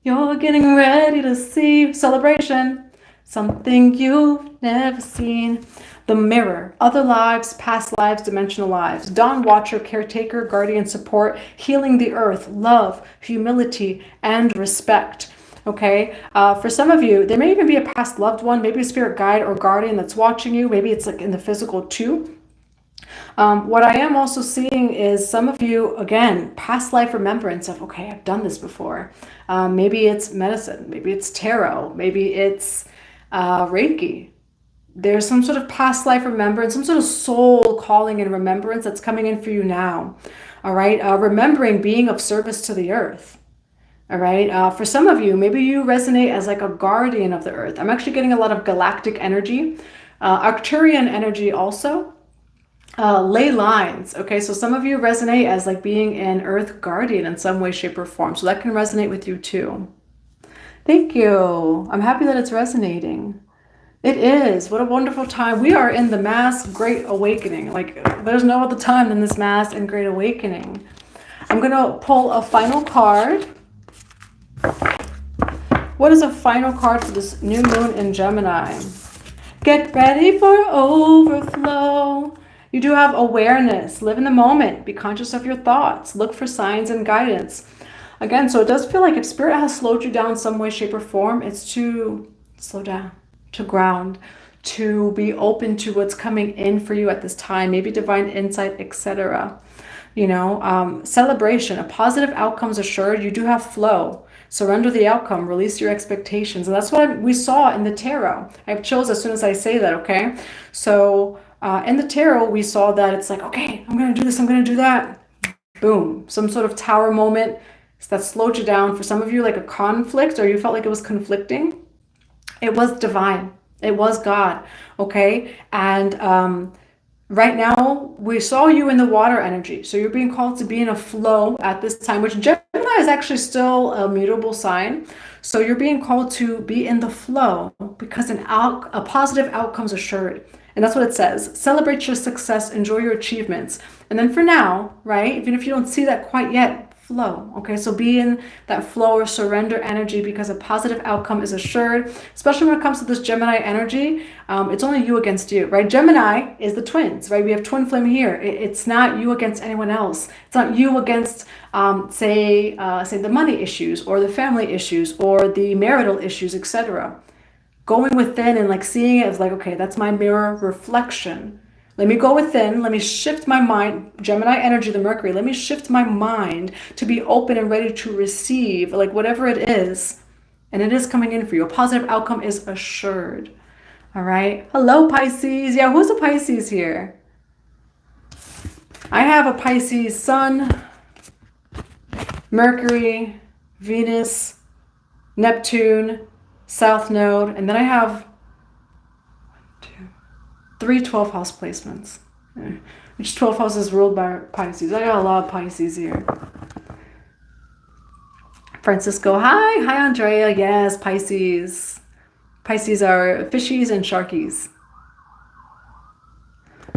You're getting ready to see celebration, something you've never seen. The mirror, other lives, past lives, dimensional lives. Dawn watcher, caretaker, guardian, support, healing the earth, love, humility, and respect. Okay, for some of you, there may even be a past loved one, maybe a spirit guide or guardian that's watching you. Maybe it's like in the physical too. What I am also seeing is some of you, again, past life remembrance of, okay, I've done this before. Maybe it's medicine, maybe it's tarot, maybe it's REIKI. There's some sort of past life remembrance, some sort of soul calling and remembrance that's coming in for you now. All right, remembering being of service to the earth. All right, for some of you, maybe you resonate as like a guardian of the earth. I'm actually getting a lot of galactic energy, Arcturian energy also. Ley lines. Okay, so some of you resonate as like being an earth guardian in some way, shape, or form. So that can resonate with you too. Thank you. I'm happy that it's resonating. It is. What a wonderful time. We are in the mass great awakening. Like there's no other time than this mass and great awakening. I'm going to pull a final card. What is a final card for this new moon in Gemini? Get ready for overflow. You do have awareness. Live in the moment. Be conscious of your thoughts. Look for signs and guidance. Again, so it does feel like if spirit has slowed you down some way, shape, or form, it's to slow down, to ground, to be open to what's coming in for you at this time, maybe divine insight, etc. You know, celebration, a positive outcome's assured. You do have flow. Surrender the outcome, release your expectations. And that's what we saw in the tarot. I have chills as soon as I say that, okay? So in the tarot, we saw that it's like, okay, I'm going to do this, I'm going to do that. Boom. Some sort of tower moment that slowed you down. For some of you, like a conflict, or you felt like it was conflicting. It was divine. It was God, okay? And right now, we saw you in the water energy. So you're being called to be in a flow at this time, which Gemini is actually still a mutable sign. So you're being called to be in the flow because a positive outcome's assured. And that's what it says. Celebrate your success, enjoy your achievements. And then for now, right, even if you don't see that quite yet, flow. Okay, so be in that flow or surrender energy because a positive outcome is assured, especially when it comes to this Gemini energy. It's only you against you, right? Gemini is the twins, right? We have twin flame here. It's not you against anyone else. It's not you against, say the money issues or the family issues or the marital issues, etc. Going within and like seeing it as like, okay, that's my mirror reflection. Let me go within, let me shift my mind, Gemini energy, the Mercury, let me shift my mind to be open and ready to receive, like whatever it is. And it is coming in for you. A positive outcome is assured. All right. Hello, Pisces. Yeah, who's a Pisces here? I have a Pisces Sun, Mercury, Venus, Neptune, South Node, and then I have 3 12 house placements. which 12th house is ruled by Pisces. I got a lot of Pisces here. Francisco, hi. Hi, Andrea. Yes, Pisces. Pisces are fishies and sharkies.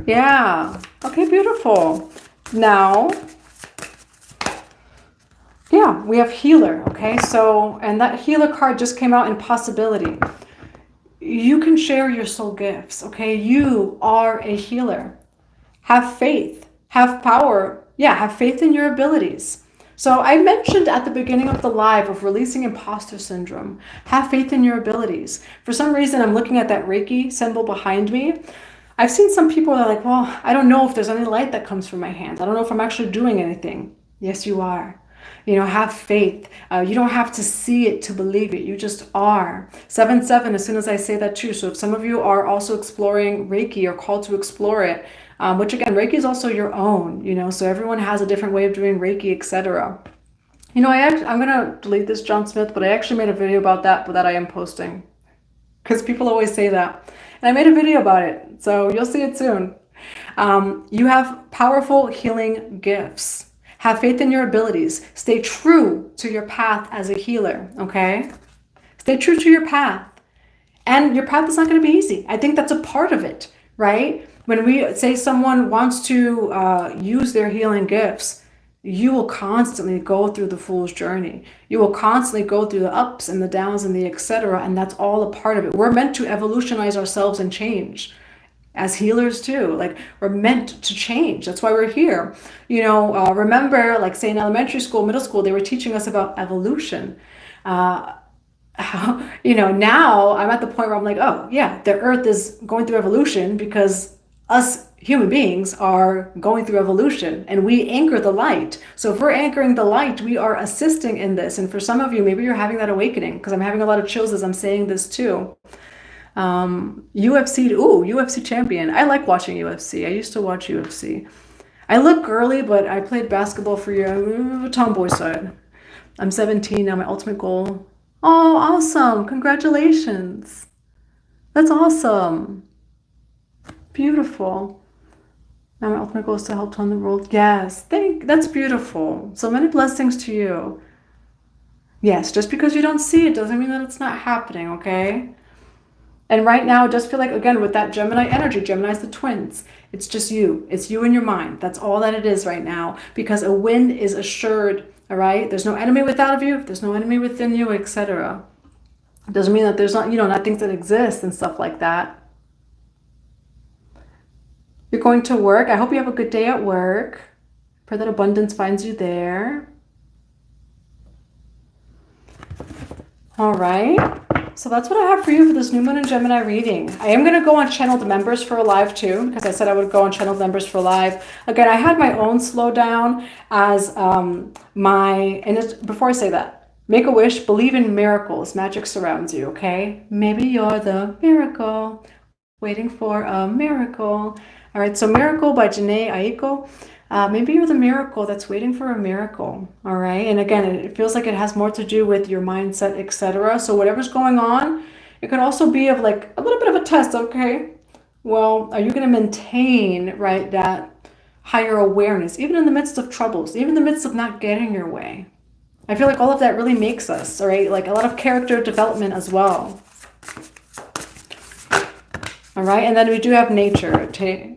Yeah. Okay, beautiful. Now, yeah, we have healer. Okay, so, and that healer card just came out in possibility. You can share your soul gifts. Okay, you are a healer. Have faith. Have power. Yeah, have faith in your abilities. So I mentioned at the beginning of the live of releasing imposter syndrome. Have faith in your abilities. For some reason, I'm looking at that Reiki symbol behind me. I've seen some people that are like, well, I don't know if there's any light that comes from my hands. I don't know if I'm actually doing anything. Yes, you are. You know, have faith. You don't have to see it to believe it. You just are. 7-7, as soon as I say that too. So if some of you are also exploring Reiki or called to explore it, which again, Reiki is also your own, you know, so everyone has a different way of doing Reiki, etc. You know, I'm going to delete this, John Smith, but I actually made a video about that, but that I am posting. Because people always say that. And I made a video about it, so you'll see it soon. You have powerful healing gifts. Have faith in your abilities. Stay true to your path as a healer, okay? Stay true to your path. And your path is not going to be easy. I think that's a part of it, right? When we say someone wants to use their healing gifts, you will constantly go through the fool's journey. You will constantly go through the ups and the downs and the etc. And that's all a part of it. We're meant to evolutionize ourselves and change. As healers too, like we're meant to change. That's why we're here. You know, remember, like say in elementary school, middle school, they were teaching us about evolution. You know, now I'm at the point where I'm like, oh yeah, the earth is going through evolution because us human beings are going through evolution and we anchor the light. So if we're anchoring the light, we are assisting in this. And for some of you, maybe you're having that awakening, because I'm having a lot of chills as I'm saying this too. UFC champion. I like watching UFC. I used to watch UFC. I look girly, but I played basketball for you. Tomboy side. I'm 17 now. My ultimate goal. Oh, awesome. Congratulations. That's awesome. Beautiful. Now my ultimate goal is to help turn the world. Yes, that's beautiful. So many blessings to you. Yes, just because you don't see it doesn't mean that it's not happening, okay? And right now, just feel like, again, with that Gemini energy, Gemini's the twins. It's just you. It's you in your mind. That's all that it is right now, because a win is assured, all right? There's no enemy without of you. There's no enemy within you, etc. It doesn't mean that there's not, you know, not things that exist and stuff like that. You're going to work. I hope you have a good day at work. Pray that abundance finds you there. All right. So that's what I have for you for this new moon in Gemini reading. I am going to go on channeled members for a live too, because I said I would go on channeled members for live. Again, I had my own slowdown as before I say that, make a wish, believe in miracles. Magic surrounds you, okay? Maybe you're the miracle, waiting for a miracle. All right, so Miracle by Janae Aiko. Maybe you're the miracle that's waiting for a miracle, all right? And again, it feels like it has more to do with your mindset, etc. So whatever's going on, it could also be of like a little bit of a test, okay? Well, are you going to maintain, right, that higher awareness, even in the midst of troubles, even in the midst of not getting your way? I feel like all of that really makes us, all right? Like a lot of character development as well. All right, and then we do have nature,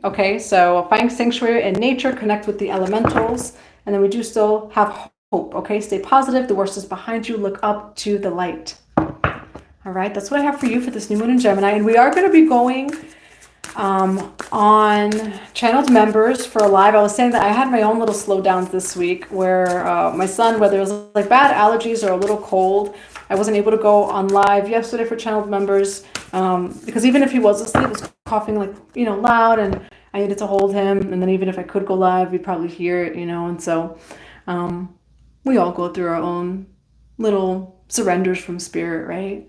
okay? So find sanctuary in nature, connect with the elementals, and then we do still have hope, okay? Stay positive, the worst is behind you, look up to the light. All right, that's what I have for you for this new moon in Gemini, and we are going to be going on channeled members for a live. I was saying that I had my own little slowdowns this week where my son, whether it was like bad allergies or a little cold, I wasn't able to go on live yesterday for channeled members because even if he was asleep, he was coughing like, you know, loud, and I needed to hold him. And then even if I could go live, you'd probably hear it, you know. And so we all go through our own little surrenders from spirit, right?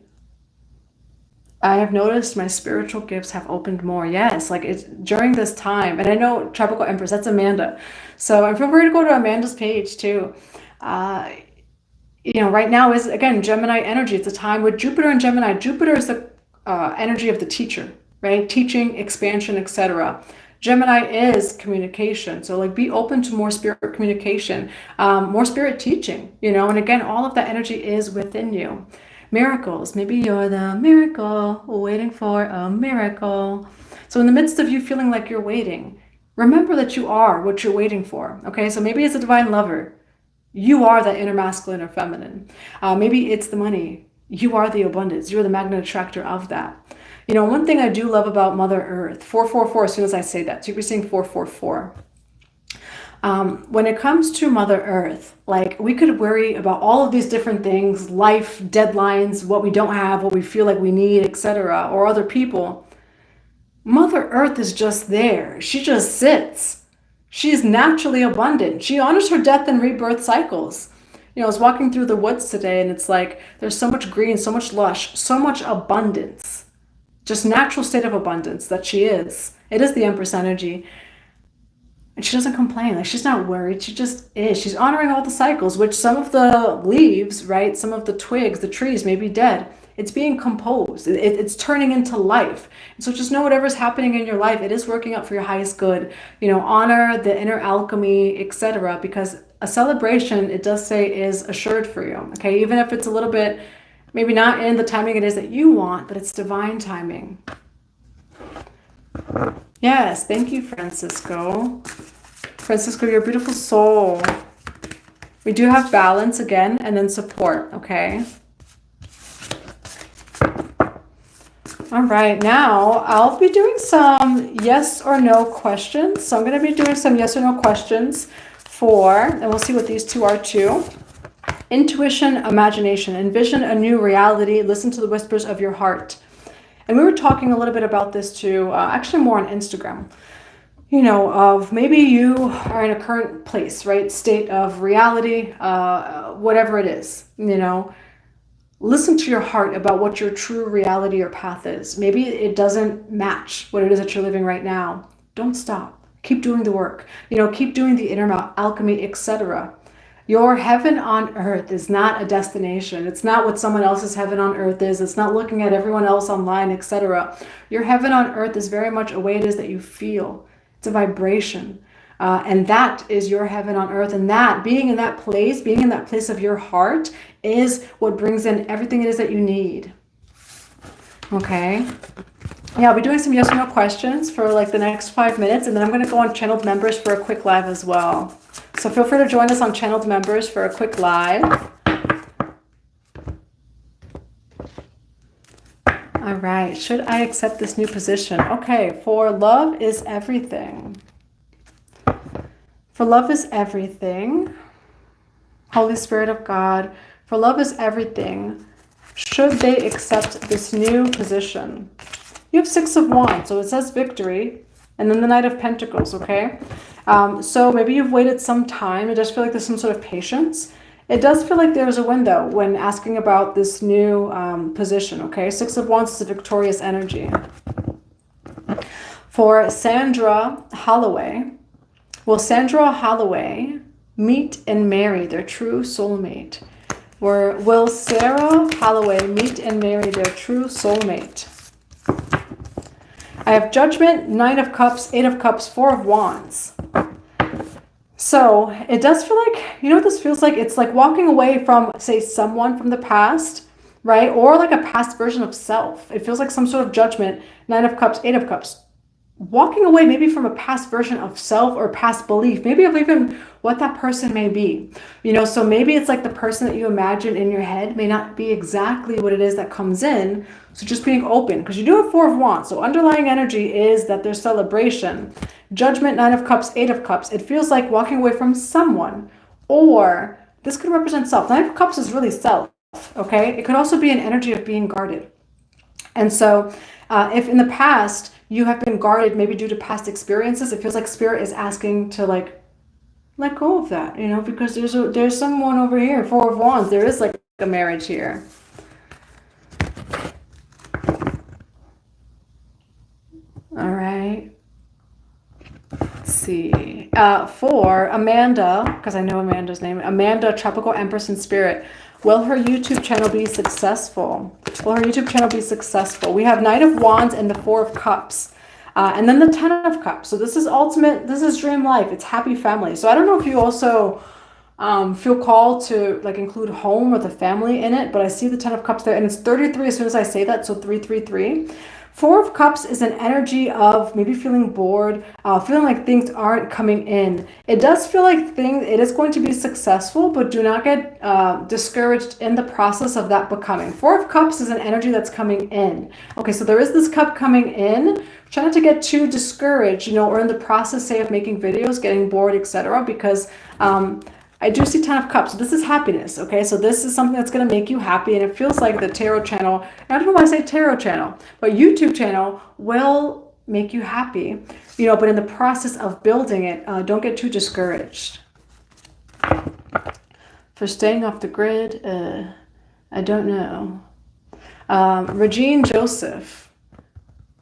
I have noticed my spiritual gifts have opened more. Yes, like it's during this time. And I know Tropical Empress, that's Amanda. So feel free to go to Amanda's page too. You know, right now is, again, Gemini energy. It's a time with Jupiter and Gemini. Jupiter is the energy of the teacher, right? Teaching, expansion, etc. Gemini is communication. So like be open to more spirit communication, more spirit teaching, you know, and again, all of that energy is within you. Miracles. Maybe you're the miracle, waiting for a miracle. So in the midst of you feeling like you're waiting, remember that you are what you're waiting for. Okay, so maybe it's a divine lover. You are that inner masculine or feminine. Maybe it's the money. You are the abundance. You're the magnet attractor of that. You know, one thing I do love about Mother Earth, 444, as soon as I say that, so you're seeing 444. When it comes to Mother Earth, like we could worry about all of these different things, life, deadlines, what we don't have, what we feel like we need, etc., or other people. Mother Earth is just there. She just sits. She's naturally abundant. She honors her death and rebirth cycles. You know, I was walking through the woods today and it's like, there's so much green, so much lush, so much abundance. Just natural state of abundance that she is. It is the Empress energy. And she doesn't complain. Like she's not worried. She just is. She's honoring all the cycles, which some of the leaves, right? Some of the twigs, the trees may be dead. It's being composed. It's turning into life. And so just know whatever's happening in your life, it is working out for your highest good. You know, honor the inner alchemy, etc. Because a celebration, it does say, is assured for you. Okay, even if it's a little bit, maybe not in the timing it is that you want, but it's divine timing. Yes, thank you, Francisco. Francisco, you're a beautiful soul. We do have balance again, and then support, okay? All right, now I'll be doing some yes or no questions. So I'm going to be doing some yes or no questions and we'll see what these two are too. Intuition, imagination, envision a new reality, listen to the whispers of your heart. And we were talking a little bit about this too, actually more on Instagram, you know, of maybe you are in a current place, right? State of reality, whatever it is, you know, listen to your heart about what your true reality or path is. Maybe it doesn't match what it is that you're living right now. Don't stop. Keep doing the work, you know, keep doing the inner alchemy, etc. Your heaven on earth is not a destination. It's not what someone else's heaven on earth is. It's not looking at everyone else online, etc. Your heaven on earth is very much a way it is that you feel. It's a vibration. And that is your heaven on earth. And that, being in that place of your heart is what brings in everything it is that you need. Okay. Yeah, I'll be doing some yes or no questions for like the next 5 minutes. And then I'm going to go on channeled members for a quick live as well. So feel free to join us on channeled members for a quick live. All right. Should I accept this new position? Okay. For love is everything. For love is everything. Holy Spirit of God. For love is everything. Should they accept this new position? You have 6 of Wands. So it says victory. And then the Knight of Pentacles. Okay. So maybe you've waited some time. It does feel like there's some sort of patience. It does feel like there's a window when asking about this new position, okay? 6 of Wands is a victorious energy. For Sandra Holloway, will Sandra Holloway meet and marry their true soulmate? Or will Sarah Holloway meet and marry their true soulmate? I have Judgment, 9 of Cups, 8 of Cups, 4 of Wands. So it does feel like, you know what this feels like? It's like walking away from, say, someone from the past, right? Or like a past version of self. It feels like some sort of judgment, 9 of Cups, 8 of Cups. Walking away maybe from a past version of self or past belief, maybe of even what that person may be. You know, so maybe it's like the person that you imagine in your head may not be exactly what it is that comes in. So just being open, because you do have 4 of Wands. So underlying energy is that there's celebration. Judgment, 9 of Cups, 8 of Cups. It feels like walking away from someone, or this could represent self. 9 of Cups is really self, okay? It could also be an energy of being guarded. And so if in the past you have been guarded, maybe due to past experiences, it feels like Spirit is asking to like let go of that, you know, because there's someone over here, 4 of Wands. There is like a marriage here. All right. Let's see. For Amanda, because I know Amanda's name, Amanda, Tropical Empress in Spirit. Will her YouTube channel be successful? Will her YouTube channel be successful? We have Knight of Wands and the 4 of Cups. And then the 10 of Cups. So this is ultimate, this is dream life. It's happy family. So I don't know if you also feel called to like include home or the family in it, but I see the 10 of Cups there, and it's 33 as soon as I say that, so 333. 4 of Cups is an energy of maybe feeling bored, feeling like things aren't coming in. It does feel like it is going to be successful, but do not get discouraged in the process of that becoming. 4 of Cups is an energy that's coming in. Okay, so there is this cup coming in. Try not to get too discouraged, or in the process, say, of making videos, getting bored, etc., because I do see 10 of Cups. So this is happiness, okay? So this is something that's going to make you happy, and it feels like the tarot channel, and I don't know why I say tarot channel, but YouTube channel will make you happy, but in the process of building it, don't get too discouraged. For staying off the grid, I don't know. Regine Joseph.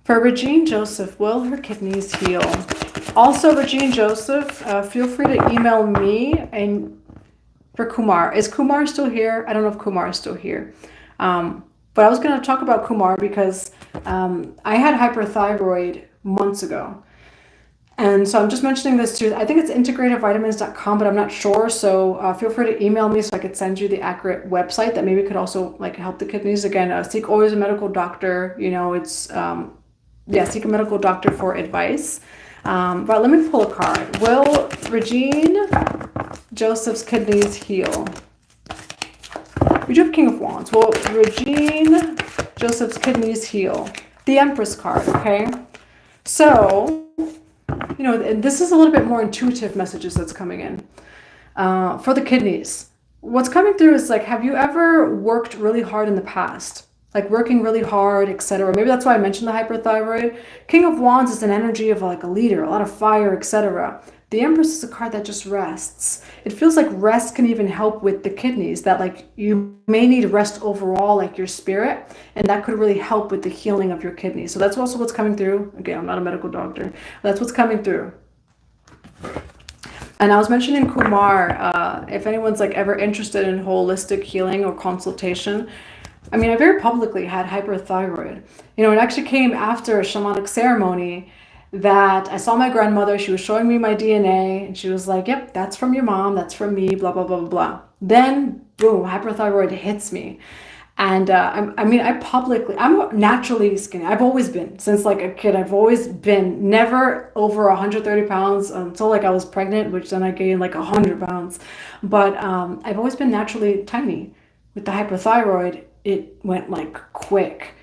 For Regine Joseph, will her kidneys heal? Also, Regine Joseph, feel free to email me. And for Kumar, is Kumar still here? I don't know if Kumar is still here. But I was going to talk about Kumar because I had hyperthyroid months ago. And so I'm just mentioning this too. I think it's integrativevitamins.com, but I'm not sure. So feel free to email me so I could send you the accurate website that maybe could also like help the kidneys. Again, seek always a medical doctor. Seek a medical doctor for advice. But let me pull a card. Will Regine Joseph's kidneys heal? We do have King of Wands. Will Regine Joseph's kidneys heal? The Empress card, okay? So, this is a little bit more intuitive messages that's coming in. For the kidneys, what's coming through is like, have you ever worked really hard in the past? Like working really hard, etc. Maybe that's why I mentioned the hyperthyroid. King of Wands is an energy of like a leader, a lot of fire, etc. The Empress is a card that just rests. It feels like rest can even help with the kidneys, that like you may need rest overall, like your spirit, and that could really help with the healing of your kidneys. So that's also what's coming through. Again, I'm not a medical doctor. That's what's coming through. And I was mentioning Kumar, if anyone's like ever interested in holistic healing or consultation, I very publicly had hyperthyroid. It actually came after a shamanic ceremony that I saw my grandmother. She was showing me my DNA, and she was like, yep, that's from your mom, that's from me, blah, blah, blah, blah, blah. Then, boom, hyperthyroid hits me. And I'm naturally skinny. I've always been, since like a kid, I've always been never over 130 pounds until like I was pregnant, which then I gained like 100 pounds. But I've always been naturally tiny. With the hyperthyroid, it went like quick.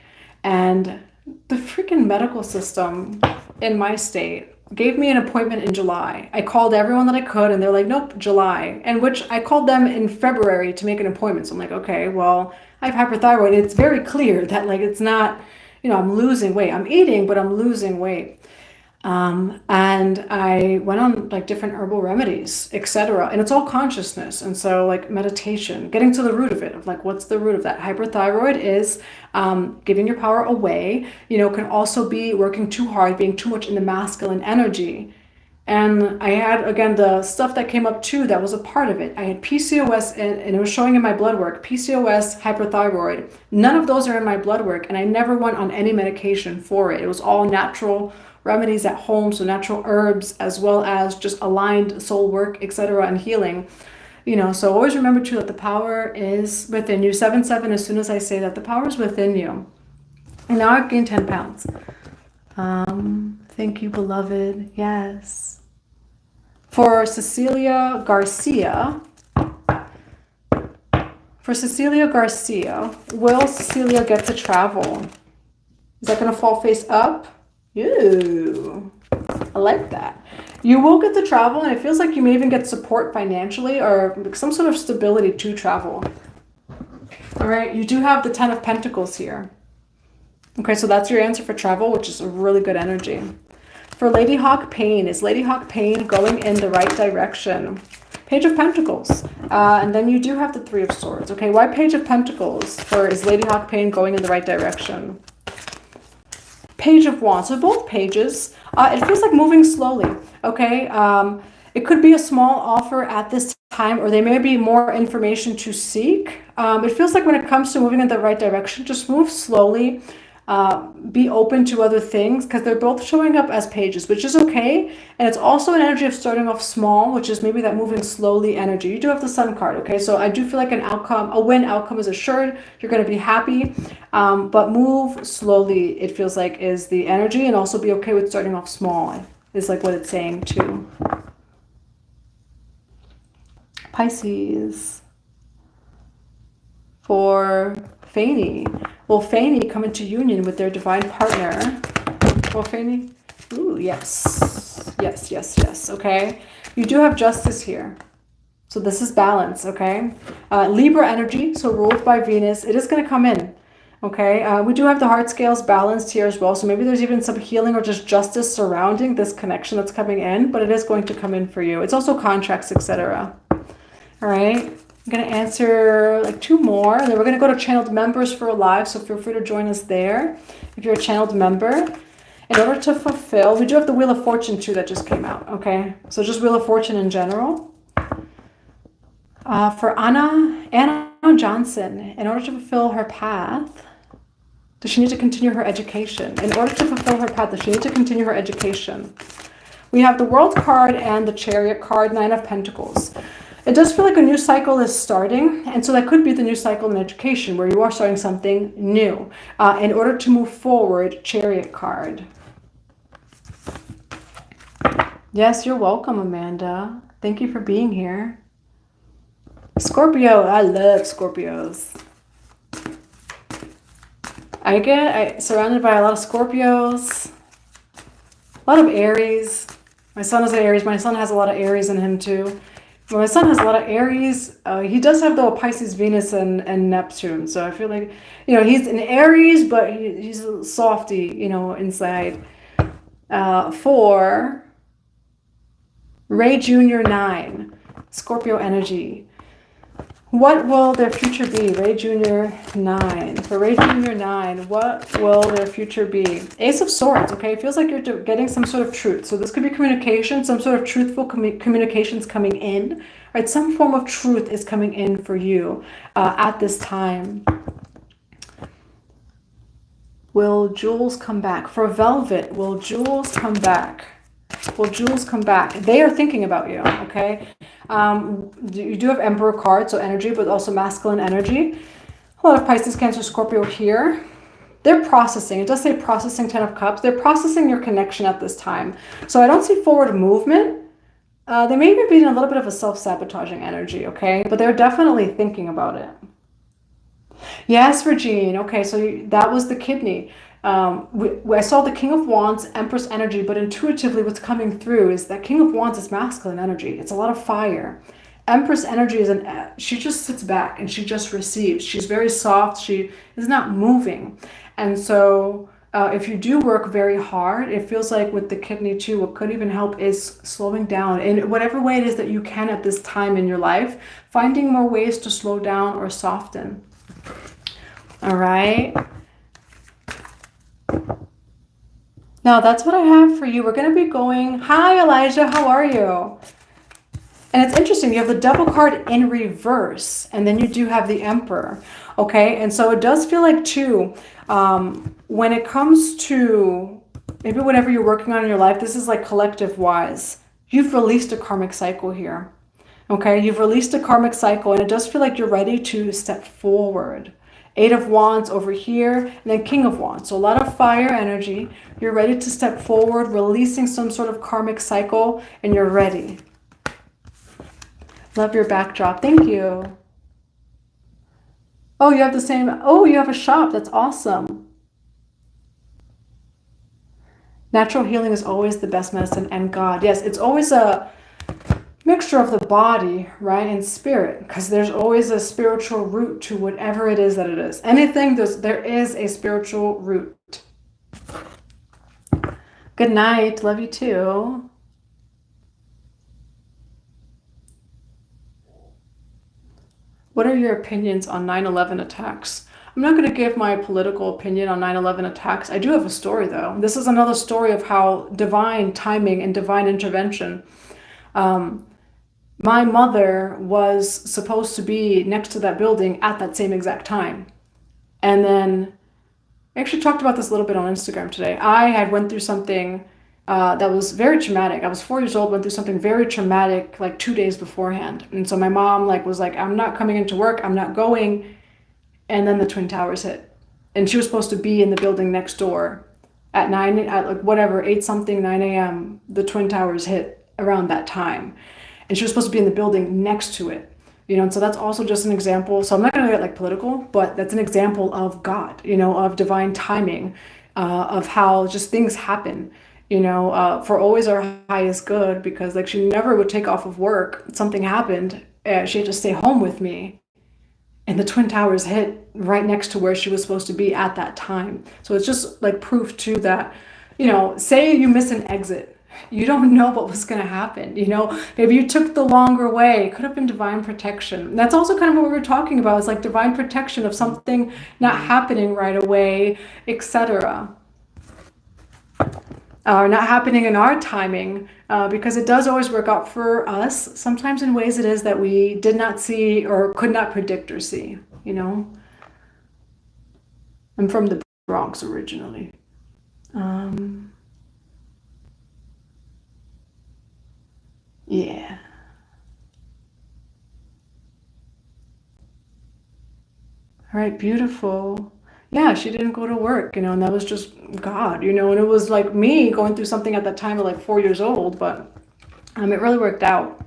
And the freaking medical system in my state gave me an appointment in July. I called everyone that I could, and they're like, nope, July. And which I called them in February to make an appointment. So I'm like, okay, well, I have hyperthyroid. It's very clear that like, it's not, I'm losing weight. I'm eating, but I'm losing weight. And I went on like different herbal remedies, etc. And it's all consciousness. And so like meditation, getting to the root of it, of like, what's the root of that? Hyperthyroid is giving your power away, can also be working too hard, being too much in the masculine energy. And I had, again, the stuff that came up too, that was a part of it. I had PCOS, and it was showing in my blood work, PCOS, hyperthyroid. None of those are in my blood work, and I never went on any medication for it. It was all natural remedies at home, so natural herbs, as well as just aligned soul work, etc., and healing. So always remember too that the power is within you. 7-7, as soon as I say that, the power is within you. And now I've gained 10 pounds. Thank you, beloved. Yes. For Cecilia Garcia, will Cecilia get to travel? Is that going to fall face up? Ooh, I like that. You will get to travel, and it feels like you may even get support financially or some sort of stability to travel. All right, you do have the 10 of Pentacles here. Okay, so that's your answer for travel, which is a really good energy. For Lady Hawk Pain, is Lady Hawk Pain going in the right direction? Page of Pentacles. And then you do have the 3 of Swords. Okay, why Page of Pentacles for is Lady Hawk Pain going in the right direction? Page of Wands. So both pages, it feels like moving slowly. Okay, it could be a small offer at this time, or there may be more information to seek. It feels like when it comes to moving in the right direction, just move slowly. Be open to other things, because they're both showing up as pages, which is okay. And it's also an energy of starting off small, which is maybe that moving slowly energy. You do have the Sun card, okay? So I do feel like a win outcome is assured. You're going to be happy, but move slowly, it feels like, is the energy. And also be okay with starting off small is like what it's saying too. Pisces. For Fani. Will Fani come into union with their divine partner? Will Fani? Ooh, yes. Yes, yes, yes. Okay. You do have justice here. So this is balance, okay? Libra energy, so ruled by Venus. It is going to come in, okay? We do have the heart scales balanced here as well. So maybe there's even some healing or just justice surrounding this connection that's coming in. But it is going to come in for you. It's also contracts, etc. All right. I'm going to answer like 2 more. And then we're going to go to channeled members for a live. So feel free to join us there if you're a channeled member. In order to fulfill, we do have the Wheel of Fortune too that just came out. Okay. So just Wheel of Fortune in general. For Anna Johnson, in order to fulfill her path, does she need to continue her education? In order to fulfill her path, does she need to continue her education? We have the World card and the Chariot card, 9 of Pentacles. It does feel like a new cycle is starting, and so that could be the new cycle in education where you are starting something new. In order to move forward, Chariot card. Yes, you're welcome, Amanda. Thank you for being here. Scorpio, I love Scorpios. I get surrounded by a lot of Scorpios, a lot of Aries. My son is an Aries. My son has a lot of Aries in him too. My son has a lot of Aries. He does have though Pisces, Venus, and Neptune. So I feel like, you know, he's an Aries, but he's a softy, you know, inside. For Ray Jr. 9, Scorpio energy. What will their future be? Ray Jr. 9. For Ray Jr. 9, what will their future be? Ace of Swords, okay? It feels like you're getting some sort of truth. So this could be communication, some sort of truthful communications coming in. Right? Some form of truth is coming in for you at this time. Will Jules come back? For Velvet, will Jules come back? Will Jules come back? They are thinking about you, okay? You do have Emperor card, so energy, but also masculine energy. A lot of Pisces, Cancer, Scorpio here. They're processing. It does say processing, 10 of Cups. They're processing your connection at this time. So I don't see forward movement. They may be in a little bit of a self-sabotaging energy, okay? But they're definitely thinking about it. Yes, Regine. Okay, so that was the kidney. I saw the King of Wands, Empress energy, but intuitively what's coming through is that King of Wands is masculine energy. It's a lot of fire. Empress energy is she just sits back and she just receives. She's very soft. She is not moving. And so if you do work very hard, it feels like with the kidney too, what could even help is slowing down in whatever way it is that you can at this time in your life, finding more ways to slow down or soften. All right. Now that's what I have for you. We're going to be going, hi Elijah, how are you? And it's interesting, you have the Devil card in reverse, and then you do have the Emperor, okay? And so it does feel like too, when it comes to maybe whatever you're working on in your life, this is like collective wise, you've released a karmic cycle here, okay? You've released a karmic cycle, and it does feel like you're ready to step forward. 8 of Wands over here, and then King of Wands. So a lot of fire energy. You're ready to step forward, releasing some sort of karmic cycle, and you're ready. Love your backdrop. Thank you. Oh, you have the same. Oh, you have a shop. That's awesome. Natural healing is always the best medicine, and God. Yes, it's always a mixture of the body, right, and spirit, because there's always a spiritual root to whatever it is that it is. Anything, there is a spiritual root. Good night. Love you too. What are your opinions on 9/11 attacks? I'm not going to give my political opinion on 9/11 attacks. I do have a story though. This is another story of how divine timing and divine intervention. My mother was supposed to be next to that building at that same exact time. And then I actually talked about this a little bit on Instagram today. I had went through something that was very traumatic. I was 4 years old, went through something very traumatic like 2 days beforehand. And so my mom like was like, I'm not coming into work, I'm not going. And then the Twin Towers hit. And she was supposed to be in the building next door at 9, at like whatever, 8 something, 9 a.m. The Twin Towers hit around that time. And she was supposed to be in the building next to it. And so that's also just an example. So I'm not going to get like political, but that's an example of God, of divine timing, of how just things happen, for always our highest good, because like she never would take off of work. Something happened. She had to stay home with me. And the Twin Towers hit right next to where she was supposed to be at that time. So it's just like proof too that, say you miss an exit. You don't know what was going to happen. Maybe you took the longer way. It could have been divine protection. And that's also kind of what we were talking about. It's like divine protection of something not happening right away, etc. Or not happening in our timing, because it does always work out for us. Sometimes in ways it is that we did not see or could not predict or see. I'm from the Bronx originally. Yeah. All right, beautiful. Yeah, she didn't go to work, and that was just God, and it was like me going through something at that time at like 4 years old, but it really worked out.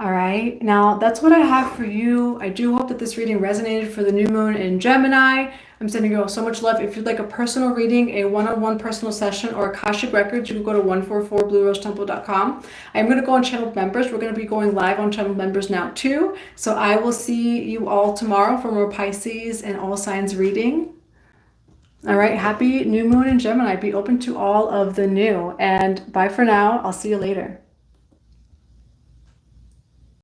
All right, now that's what I have for you. I do hope that this reading resonated for the new moon in Gemini. I'm sending you all so much love. If you'd like a personal reading, a one-on-one personal session, or Akashic Records, you can go to 144bluerosetemple.com. I'm going to go on channel members. We're going to be going live on channel members now too. So I will see you all tomorrow for more Pisces and all signs reading. All right, happy new moon in Gemini. Be open to all of the new. And bye for now. I'll see you later.